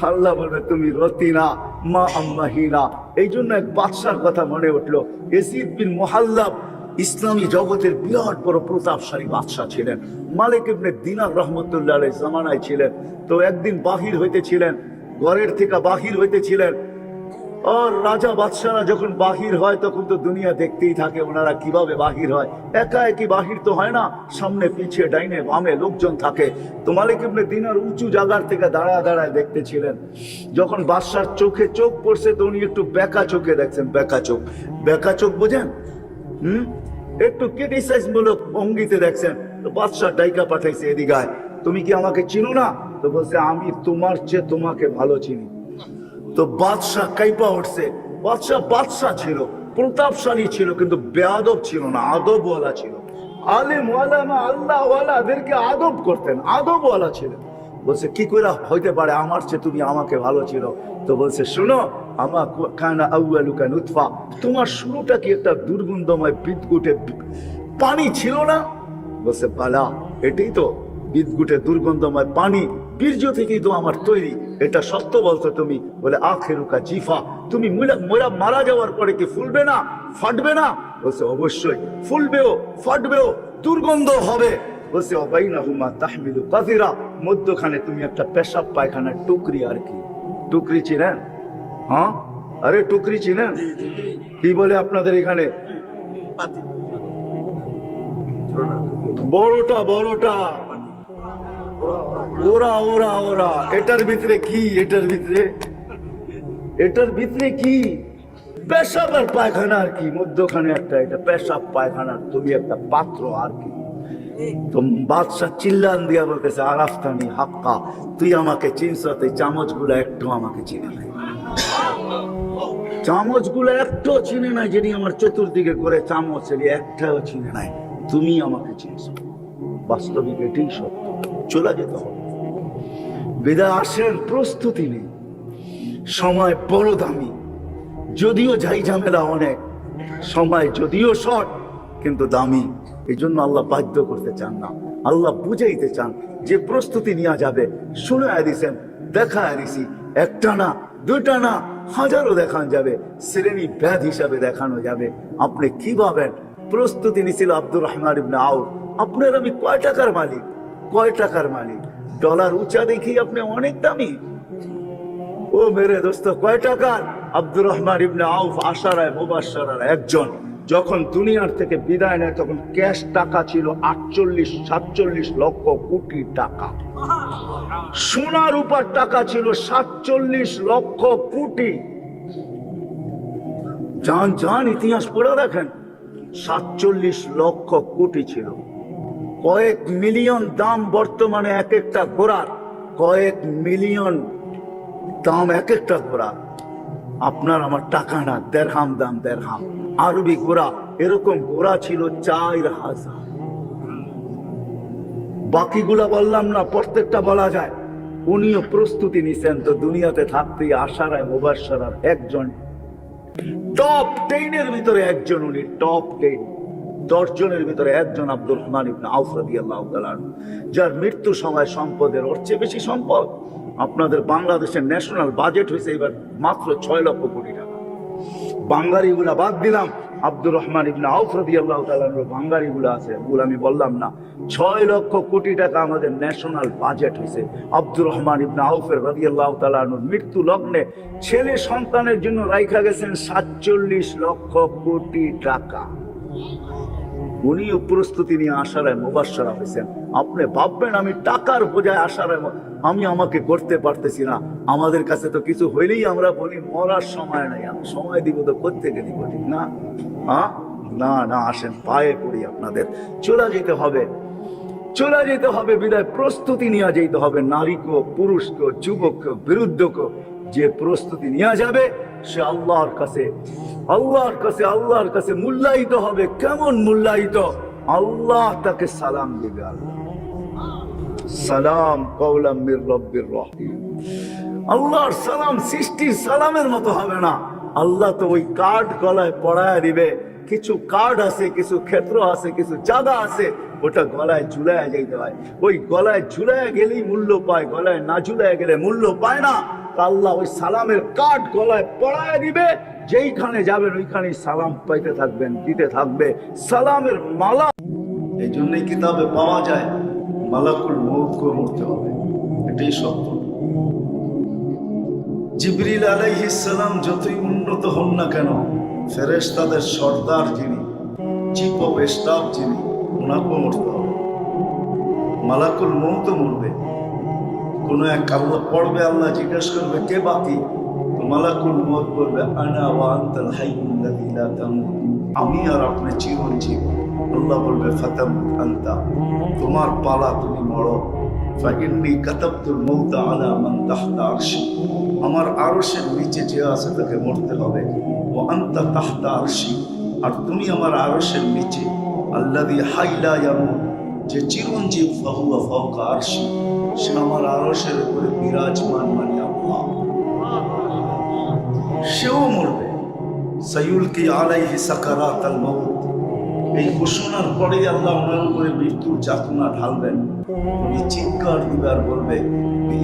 আল্লাহ বলবে তুমি রতি না, মা আম্মাহিনা। এই জন্য এক বাদশার কথা মনে উঠলো, ইয়াজিদ বিন মুহাল্লাব ইসলামী জগতের বিরাট বড় প্রতাপশালী বাদশাহ ছিলেন, মালিক ইবনে দিনার রহমতুল্লাহ আলাইহি জামানায় ছিলেন। তো একদিন বাহির হইতেছিলেন, ঘরের থেকে বাহির হইতেছিলেন, আর রাজা বাদশারা যখন বাহির হয় তখন তো দুনিয়া দেখতেই থাকে ওনারা কিভাবে বাহির হয়। একা একই বাহির তো হয় না, সামনে পিছিয়ে ডাইনে বামে লোকজন থাকে। তো মালিক ইবনে দিনার উঁচু জায়গার থেকে দাঁড়ায় দাঁড়ায় দেখতেছিলেন। যখন বাদশার চোখে চোখ পড়ছে তো উনি একটু বেকা চোখে দেখছেন, বেকা চোখ বোঝেন, একটু ক্রিটিসাইজ মূলক ভঙ্গিতে দেখছেন। তো বাদশাহ ডাইকা পাঠাইছে, এদিকে আয়, তুমি কি আমাকে চিনো না? তো বলছে আমি তোমার চেয়ে তোমাকে ভালো চিনি। তো বাদশাহ কাইপা উঠছে। বাদশাহ ছিল, প্রতাপশালী ছিল, কিন্তু বেয়াদব ছিল না, আদবওয়ালা ছিল। আলেম ওয়ালামা আল্লাহওয়ালাদেরকে আদব করতেন, আদবওয়ালা ছিলেন। বলছে কি করে হইতে পারে আমার চেয়ে তুমি আমাকে ভালো ছিল? তো বলছে শোনো, আমা কানা আউয়ালুকা নুতফা, তোমার শুরুটা কি একটা দুর্গন্ধময় বিদগুটে পানি ছিল না? বলছে বালা, এটাই তো বিদগুটে দুর্গন্ধময় পানি, বীর্য থেকেই তো আমার তৈরি, এটা সত্য বলছো তুমি? বলে আখেরুকা জিফা, তুমি মারা যাওয়ার পরে কি ফুলবে না, ফাটবে না? বলছে অবশ্যই ফুলবেও, ফাটবেও, দুর্গন্ধ হবে। বলছে অবাইনাহুমা তাহমিলু কাযিরা, মধ্যখানে তুমি একটা পেশাব পায়খানার টুকরি। আর কি টুকরি চিনেন? হ্যাঁ, আরে টুকরি চিনেন? কি বলে আপনাদের এখানে? বড়টা ওরা এটার ভিতরে কি? এটার ভিতরে কি? পেশাব আর পায়খানা আর কি, মধ্যখানে একটা এটা পেশাব পায়খানার তুমি একটা পাত্র আর কি। তো বাদশাহ চিল্লান দিয়া বলতেছে, আরাফতানি হাক্কা, তুই আমাকে চিনছ? তুই চামচগুলো একটু আমাকে চিনে নাই, চামচগুলো একটু চিনে নাই, যিনি আমার চতুর্দিকে করে চামচ এটি একটাও চিনে নাই, তুমি আমাকে চিনছ। বাস্তবিক এটাই সত্য। চলে যেতে হবে, বিদায় আসেন, প্রস্তুতি নেই, সময় বড় দামি, যদিও যাই ঝামেলা অনেক, সময় যদিও শর্ট কিন্তু দামি। এই জন্য আল্লাহ বাধ্য করতে চান না, আল্লাহ বুঝাইতে চান যে প্রস্তুতি নেওয়া যাবে। শুনে দিছেন, দেখা দিছি, একটা না দুইটা না হাজারো দেখানো যাবে, শ্রেণী ব্যাধ হিসাবে দেখানো যাবে। আপনি কি ভাবেন প্রস্তুতি নিছিল আব্দুর রহমান ইবনে আউফ? আপনার আমি কয় টাকার মালিক, কয় টাকার মালিক? ডলার উঁচা দেখি আপনি অনেক দামি। ও মেরে দোস্ত, কয় টাকার? আব্দুর রহমান ইবনে আউফ আশারায়ে মুবাশশারার একজন। যখন দুনিয়ার থেকে বিদায় নেয় তখন ক্যাশ টাকা ছিল 48-47 লক্ষ কোটি টাকা, সোনার উপর টাকা ছিল 47 লক্ষ কোটি। যান যান ইতিহাস পড়ে দেখেন, 47 লক্ষ কোটি ছিল। কয়েক মিলিয়ন দাম বর্তমানে এক একটা ঘোড়ার, কয়েক মিলিয়ন দাম এক একটা ঘোড়া। আপনার আমার টাকা না, দেড়হাম দাম, দেড়হাম। আরবি ঘোড়া, এরকম ঘোড়া ছিল 4000। বাকিগুলা বললাম না, প্রত্যেকটা বলা যায়। উনিও প্রস্তুতি নিছেন তো দুনিয়াতে থাকতেই আশারায়ে মুবাশশারার একজন, টপ 10-এর ভিতরে একজন। উনি টপ 10, 10 জনের ভিতরে একজন আব্দুর রহমান ইবনে আউফ রাদিয়াল্লাহু তাআলা, যার মৃত্যু সময় সম্পদের ওর চেয়ে বেশি সম্পদ। আপনাদের বাংলাদেশের ন্যাশনাল বাজেট হয়েছে এবার মাত্র 6 লক্ষ কোটি টাকা। বাঙালিগুলা বাদ দিলাম, আব্দুর রহমান ইবনে আউফ রাদিয়াল্লাহু তাআলা বাঙালিগুলা আছে, ওগুলো আমি বললাম না। 6 লক্ষ কোটি টাকা আমাদের ন্যাশনাল বাজেট হয়েছে। আব্দুর রহমান ইবনে আউফের রাদিয়াল্লাহু তাআলা মৃত্যু লগ্নে ছেলে সন্তানের জন্য রাইখা গেছেন 47 লক্ষ কোটি টাকা। উনিও প্রস্তুতি নিয়ে আশারায়ে মুবাশশারা হয়েছেন। আপনি ভাববেন আমি টাকার বোঝায় আশারায়ে, আমি আমাকে করতে পারতেছি না। আমাদের কাছে তো কিছু হইলেই আমরা বলি মরার সময় নাই, আমি সময় দিব তো কোত্থেকে দিব, ঠিক না? হ্যাঁ, না না, আসেন পায়ে পড়ি আপনাদের। চলে যেতে হবে, চলে যেতে হবে, বিদায় প্রস্তুতি নিয়ে যেতে হবে। নারীকে, পুরুষকে, যুবককে, বৃদ্ধকে, যে প্রস্তুতি নেওয়া যাবে সে আল্লাহর কাছে, আল্লাহর কাছে, আল্লাহর কাছে মূল্যায়িত হবে। কেমন মূল্যায়িত? আল্লাহ তাকে সালাম দিবে। আল্লাহ সালাম কওলাম মির রব্বির রহিম। আল্লাহর সালাম সৃষ্টির সালামের মতো হবে না। আল্লাহ তো ওই কার্ড গলায় পড়ায় দিবে। কিছু কার্ড আছে, কিছু ক্ষেত্র আছে, কিছু জায়গা আছে, ওটা গলায় ঝুলায় যাইতে হয়। ওই গলায় ঝুলায় গেলেই মূল্য পায়, গলায় না ঝুলায় গেলে মূল্য পায় না। আল্লাহ ওই সালামের কার্ড গলায় পড়ায় দিবে, যেইখানে যাবেন ওইখানেই সালাম পাইতে থাকবেন, দিতে থাকবে সালামের মালা। এই জন্যই কিতাবে পাওয়া যায় মালাকুল মউতকে মরতে হবে, এটাই সত্য। জিবরিল আলাইহিস সালাম যতই উন্নত হন না কেন, ফেরেশতাদের সর্দার যিনি, চিফ অফ স্টাফ যিনি, ওনাকেও মরতে হবে। মালাকুল মউতও মরবে। কোনো এক আল্লাহ পড়বে, আল্লাহ জিজ্ঞাসা করবে কে বাকি? মালাকুল মউত বলবে আনা ওয়া আনতাল হাইয়ুল্লাযী লা তামুত, আমি আর আপনি চিরঞ্জীব। আল্লাহ বলবে ফাতামুত আনতা, তোমার পালা, তুমি মরো। ফাইন্নী কাতাবতুল মাউতা আলা মান তাহতা আরশি, আমার আরশের নিচে যে আছে তাকে মরতে হবে। ওয়া আনতা তাহতা আরশি, আর তুমি আমার আরশের নিচে। আল্লাযী হাইলা ইয়ামুত, যে চিরঞ্জীব, ফাহুয়া ফাওকা আরশি, সে আমার আরশের উপরে বিরাজমান, মানে আল্লাহ। সেও মরবে। সাইয়ুলকি আলাইহি সাকারাতাল মাউত, এই ঘোষণার পরেই আল্লাহ ওনার উপরে মৃত্যুর যাতনা ঢালবেন। উনি চিৎকার দিবে আর বলবে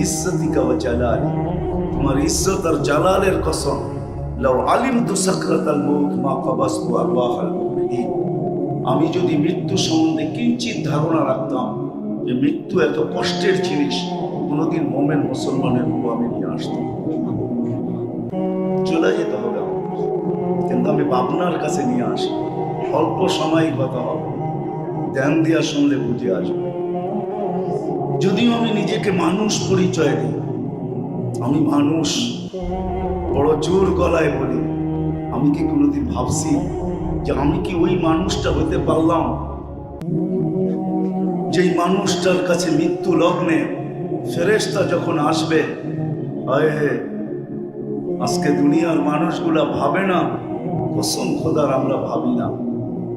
ইজ্জতিকা ওয়া জালালি, তোমার ইজ্জত আর জালালের কসম, লাউ আলিমতু সাকরাতাল মাউত মা কাবাসতু আরওয়াহাল মুমিনিন, আমি যদি মৃত্যু সম্বন্ধে কিঞ্চিত ধারণা রাখতাম যে মৃত্যু এত কষ্টের জিনিস, কোনোদিন মোমেন মুসলমানের রূপ আমি নিয়ে আসতাম। চলে যেতে হবে, কিন্তু আমি আপনার কাছে নিয়ে আসি। অল্প সময় কথা হবে, ধ্যান দিয়া শুনলে বুঝে আসবে। যদিও আমি নিজেকে মানুষ পরিচয় দিই, আমি মানুষ, বড় জোর গলায় বলি আমি কি কোনোদিন ভাবছি যে আমি কি ওই মানুষটা হতে পারলাম যেই মানুষটার কাছে মৃত্যু লগ্নে ফেরেশতা যখন আসবে, আয়ে আজকে দুনিয়ার মানুষগুলা ভাবে না, কসম খোদার আমরা ভাবি না।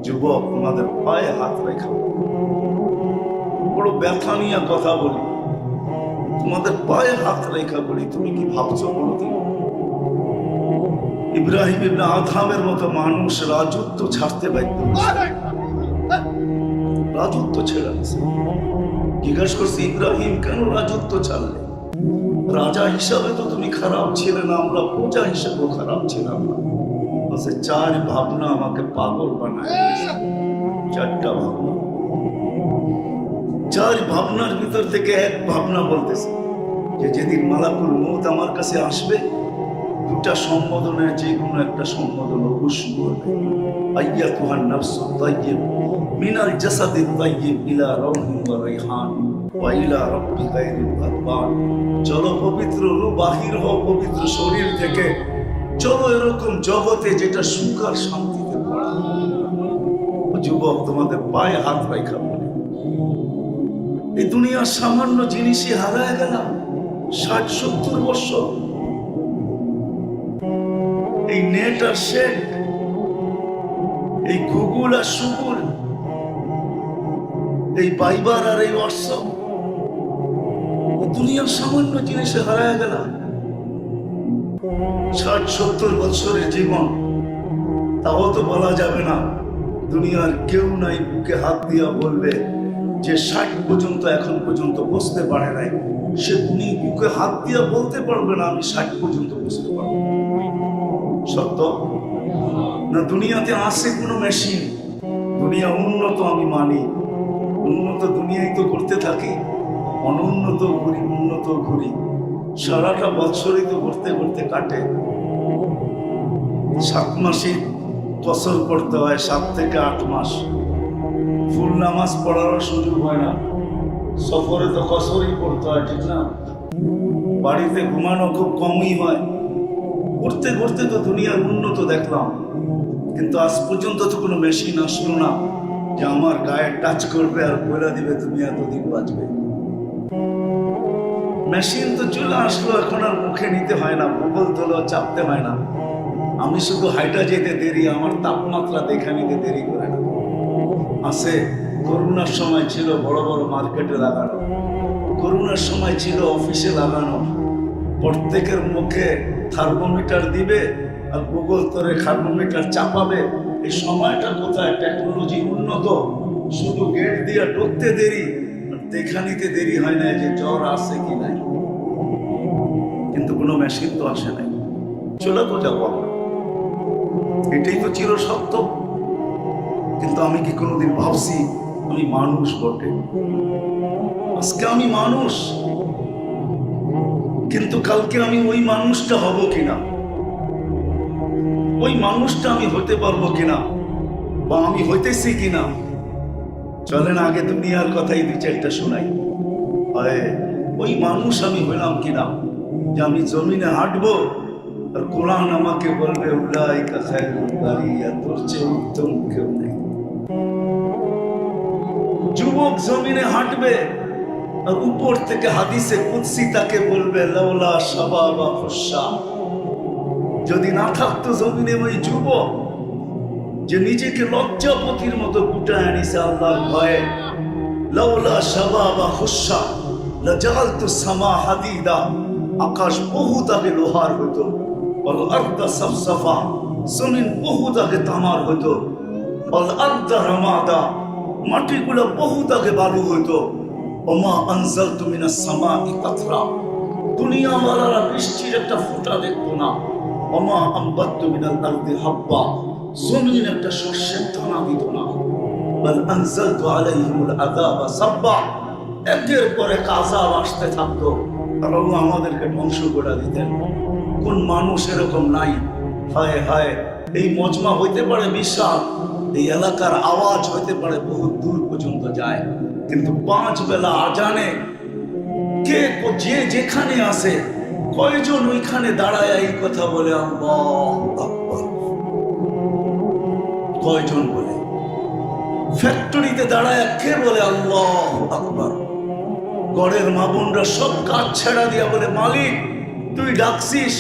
যুবক, তোমাদের পায়ে হাত রেখা বড় ব্যথা নিয়ে কথা বলি, তোমাদের পায়ে হাত রেখা বলি, তুমি কি ভাবছো কোনদিন ইব্রাহিম ইবনে আদহামের মতো মানুষ রাজত্ব ছাড়তে বাধ্য হয়েছে? রাজত্ব ছেড়ে আছে। জিজ্ঞাসা করছি, ইব্রাহিম কেন রাজত্ব ছাড়লে? রাজা হিসাবে তো তুমি খারাপ ছিলে না, আমরা প্রজা হিসাবেও খারাপ ছিলাম না। বলছে, চার ভাবনা আমাকে পাগল বানায়। চারটা ভাবনা, চার ভাবনার ভিতর থেকে এক ভাবনা বলতেছে যে যেদিন মালাকুল মউত আমার কাছে আসবে, দুটা সম্বোধনের যে কোনো একটা সম্বোধন অবশ্যই করবে। আইয়াতুহান নাফসু তাইয়্যিব মিনাল জাসাদিত তাইয়্যিব ইলা রাউহিন ওয়া রাইহান ওয়া ইলা রাব্বি গায়রিল গাদবান। চলো পবিত্র রূহ বাহির হও পবিত্র শরীর থেকে, চলো এরকম জগতে যেটা সুখ আর শান্তিতে ভরা। যুবক, তোমাদের পায়ে হাত রাখা বলে, এই দুনিয়ার সামান্য জিনিসই হারায় গেলাম 60-70 বছর। এই নেট আর সেট, এই গুগল আর সুগুল, এই বাইবার আর এই হোয়াটসঅ্যাপ, দুনিয়ার সামান্য জিনিসে হারায় গেলাম 60-70 বছরের জীবন। তাও তো বলা যাবে না, দুনিয়ার কেউ নাই বুকে হাত দিয়া বলবে যে 60 পর্যন্ত এখন পর্যন্ত বসতে পারে নাই, সে উনি বুকে হাত দিয়া বলতে পারবে না আমি 60 পর্যন্ত বসতে পারবো। সত্য না? দুনিয়াতে আছে কোনো মেশিন? দুনিয়া উন্নত আমি মানি, উন্নত দুনিয়ায় তো করতে থাকি, অনুন্নত ঘুরি, উন্নত ঘুরি, সারাটা বছরই তো করতে করতে কাটে। 7 মাসে কসর করতে হয়, 7 থেকে 8 মাস। ফুল নামাজ পড়ারও সুযোগ হয় না, সফরে তো কসরই পড়তে হয়, ঠিক না? বাড়িতে ঘুমানো খুব কমই হয়। করতে করতে তো দুনিয়ার উন্নত দেখলাম, কিন্তু আজ পর্যন্ত তো কোনো মেশিন আসলো না যে আমার গায়ে টাচ করবে আর বলে দিবে তুমি এতদিন বাঁচবে। মেশিন তো চলে আসলো, এখন আর মুখে নিতে হয় না, ভূগোল তোলেও চাপতে হয় না। আমি শুধু হাইটা যেতে দেরি, আমার তাপমাত্রা দেখে নিতে দেরি করে না। আছে, করোনার সময় ছিল বড় বড় মার্কেটে লাগানো, করোনার সময় ছিল অফিসে লাগানো, প্রত্যেকের মুখে থার্মোমিটার দিবে আর গুগল তোরে থার্মোমিটার চাপাবে। এই সময়টা কোথায়? টেকনোলজি উন্নত, শুধু গেট দিয়ে ঢুকতে দেরি, দেখা নিতে দেরি হয় না যে জ্বর আছে কি নাই। কিন্তু কোনো মেশিন তো আসে নাই, চলে তো যাবো আমরা, এটাই তো চির সত্য। কিন্তু আমি কি কোনোদিন ভাবছি আমি মানুষ বটে? আজকে আমি মানুষ, কিন্তু কালকে আমি ওই মানুষটা হব কিনা, ওই মানুষটা আমি হতে পারবো কিনা, বা আমি হইতেছি কিনা। চলেন আগে দুনিয়ার কথাই 2-4টা শোনাই। ওই মানুষ আমি হইলাম কিনা, যে আমি জমিনে হাঁটবো আর কোরআন আমাকে বলবে উলাইকা খায়রুল বারিয়া, তোর চেয়ে উত্তম কেউ নেই। যুবক জমিনে হাঁটবে আর উপর থেকে হাদিসে কুদসি তাকে বলবে লাউলা শাবাবা খুশা, যদি না থাকতো জমিনে ওই যুবক যে নিজেকে লজ্জাপতির মতো গুটায় আনিছে আল্লাহর ভয়ে, লাউলা শাবাবা খুশা লাজালতু সামা হাদিদা, আকাশ বহুত আগে লোহার হতো, ওয়াল আরদা সাফসাফা, জমিন বহুত আগে তামার হতো, ওয়াল আরদা রামাদা, মাটিগুলো বহুত আগে বালু হতো, ওমা আনজালতু মিনাস সামাই কাতরা, দুনিয়াওয়ালারা বৃষ্টির একটা ফোঁটা দেখতো না, ওমা আম্বাতু মিনাল আরদি হাব্বা, জমিন একটা শস্যের দানা দিত না, বাল আনজালতু আলাইহিমুল আযাবা সাব্বা, একের পর এক আযাব আসতে থাকতো, আর আল্লাহ আমাদেরকে ধ্বংস করে দিতেন। কোন মানুষ এরকম নাই? হায় হায়, এই মজমা হইতে পারে বিশাল, এই এলাকার আওয়াজ হইতে পারে বহুত দূর পর্যন্ত যায়, কিন্তু 5 বেলা আজানে কে যে যেখানে আসে, কয়জন ওইখানে দাঁড়ায় এই কথা বলে আল্লাহু আকবার, কয়জন বলে? ফ্যাক্টরিতে দাঁড়ায় কে বলে আল্লাহ আকবার? গড়ের মা বোনরা সব কাজ ছেড়া দিয়া বলে মালিক তুই ডাকছিস,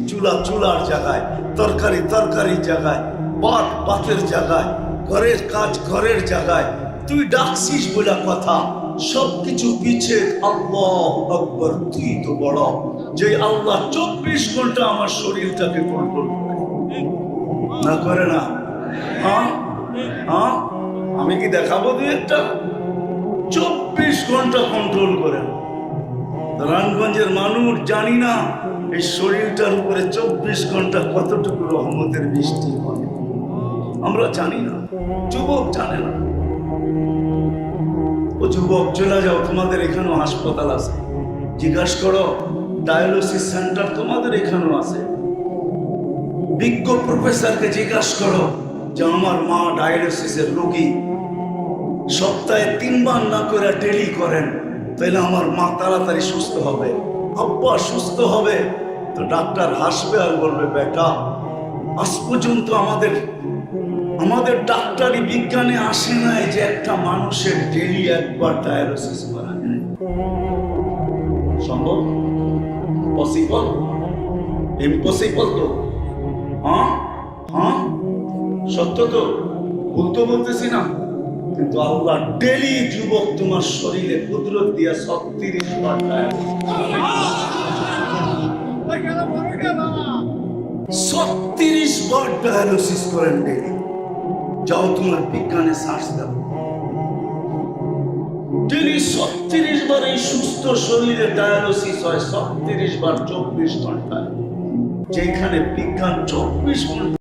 চুলা চুলার জায়গায়, তরকারি তরকারির জায়গায়, ভাত ভাতের জায়গায়, ঘরের কাজ ঘরের জায়গায়, তুই ডাকছিস বলে কথা। সবকিছু পিছে আল্লাহ আকবার, তুই তো বড়, যে আল্লাহ 24 ঘন্টা আমার শরীরটাকে কন্ট্রোল করে না করে না? হ্যাঁ হ্যাঁ, আমি কি দেখাবো দুই একটা? 24 ঘন্টা কন্ট্রোল করেন। রানগঞ্জের মানুষ জানি না এই শরীরটার উপরে 24 ঘন্টা কতটুকু রহমতের বৃষ্টি হয়, আমরা জানি না, যুবক জানে না। ও যুবক চলে যাও, তোমাদের এখানেও হাসপাতাল আছে, জিজ্ঞাসা করো, ডায়ালিসিস সেন্টার তোমাদের এখানেও আছে। বিজ্ঞ প্রফেসরকে জিজ্ঞাসা করো যে আমার মা ডায়ালিসিসের রোগী, সপ্তাহে 3 বার না করে ডেলি করেন, তাহলে আমার মা তাড়াতাড়ি সুস্থ হবে, আব্বা সুস্থ হবে। তো ডাক্তার হাসবে আর বলবে বেটা, আজ পর্যন্ত আমাদের ডাক্তারি বিজ্ঞানে আসে নাই যে একটা মানুষের ডেলি একবার ডায়ালিসিস করা যায়। সম্ভব? পসিবল? ইম্পসিবল তো? হ্যাঁ হ্যাঁ, সত্য তো, ভুল তো বলতেছি না। কিন্তু আল্লাহ ডেলি যুবক তোমার শরীরে কুদরত দিয়া 36 বার ডায়ালিসিস, 36 বার ডায়ালিসিস করেন ডেলি। যাও তোমার বিজ্ঞানে সার্চ দাও, ডেলি 36 বার এই সুস্থ শরীরে ডায়ালিসিস হয়, 36 বার 24 ঘন্টায়। যেখানে বিজ্ঞান 24 ঘন্টা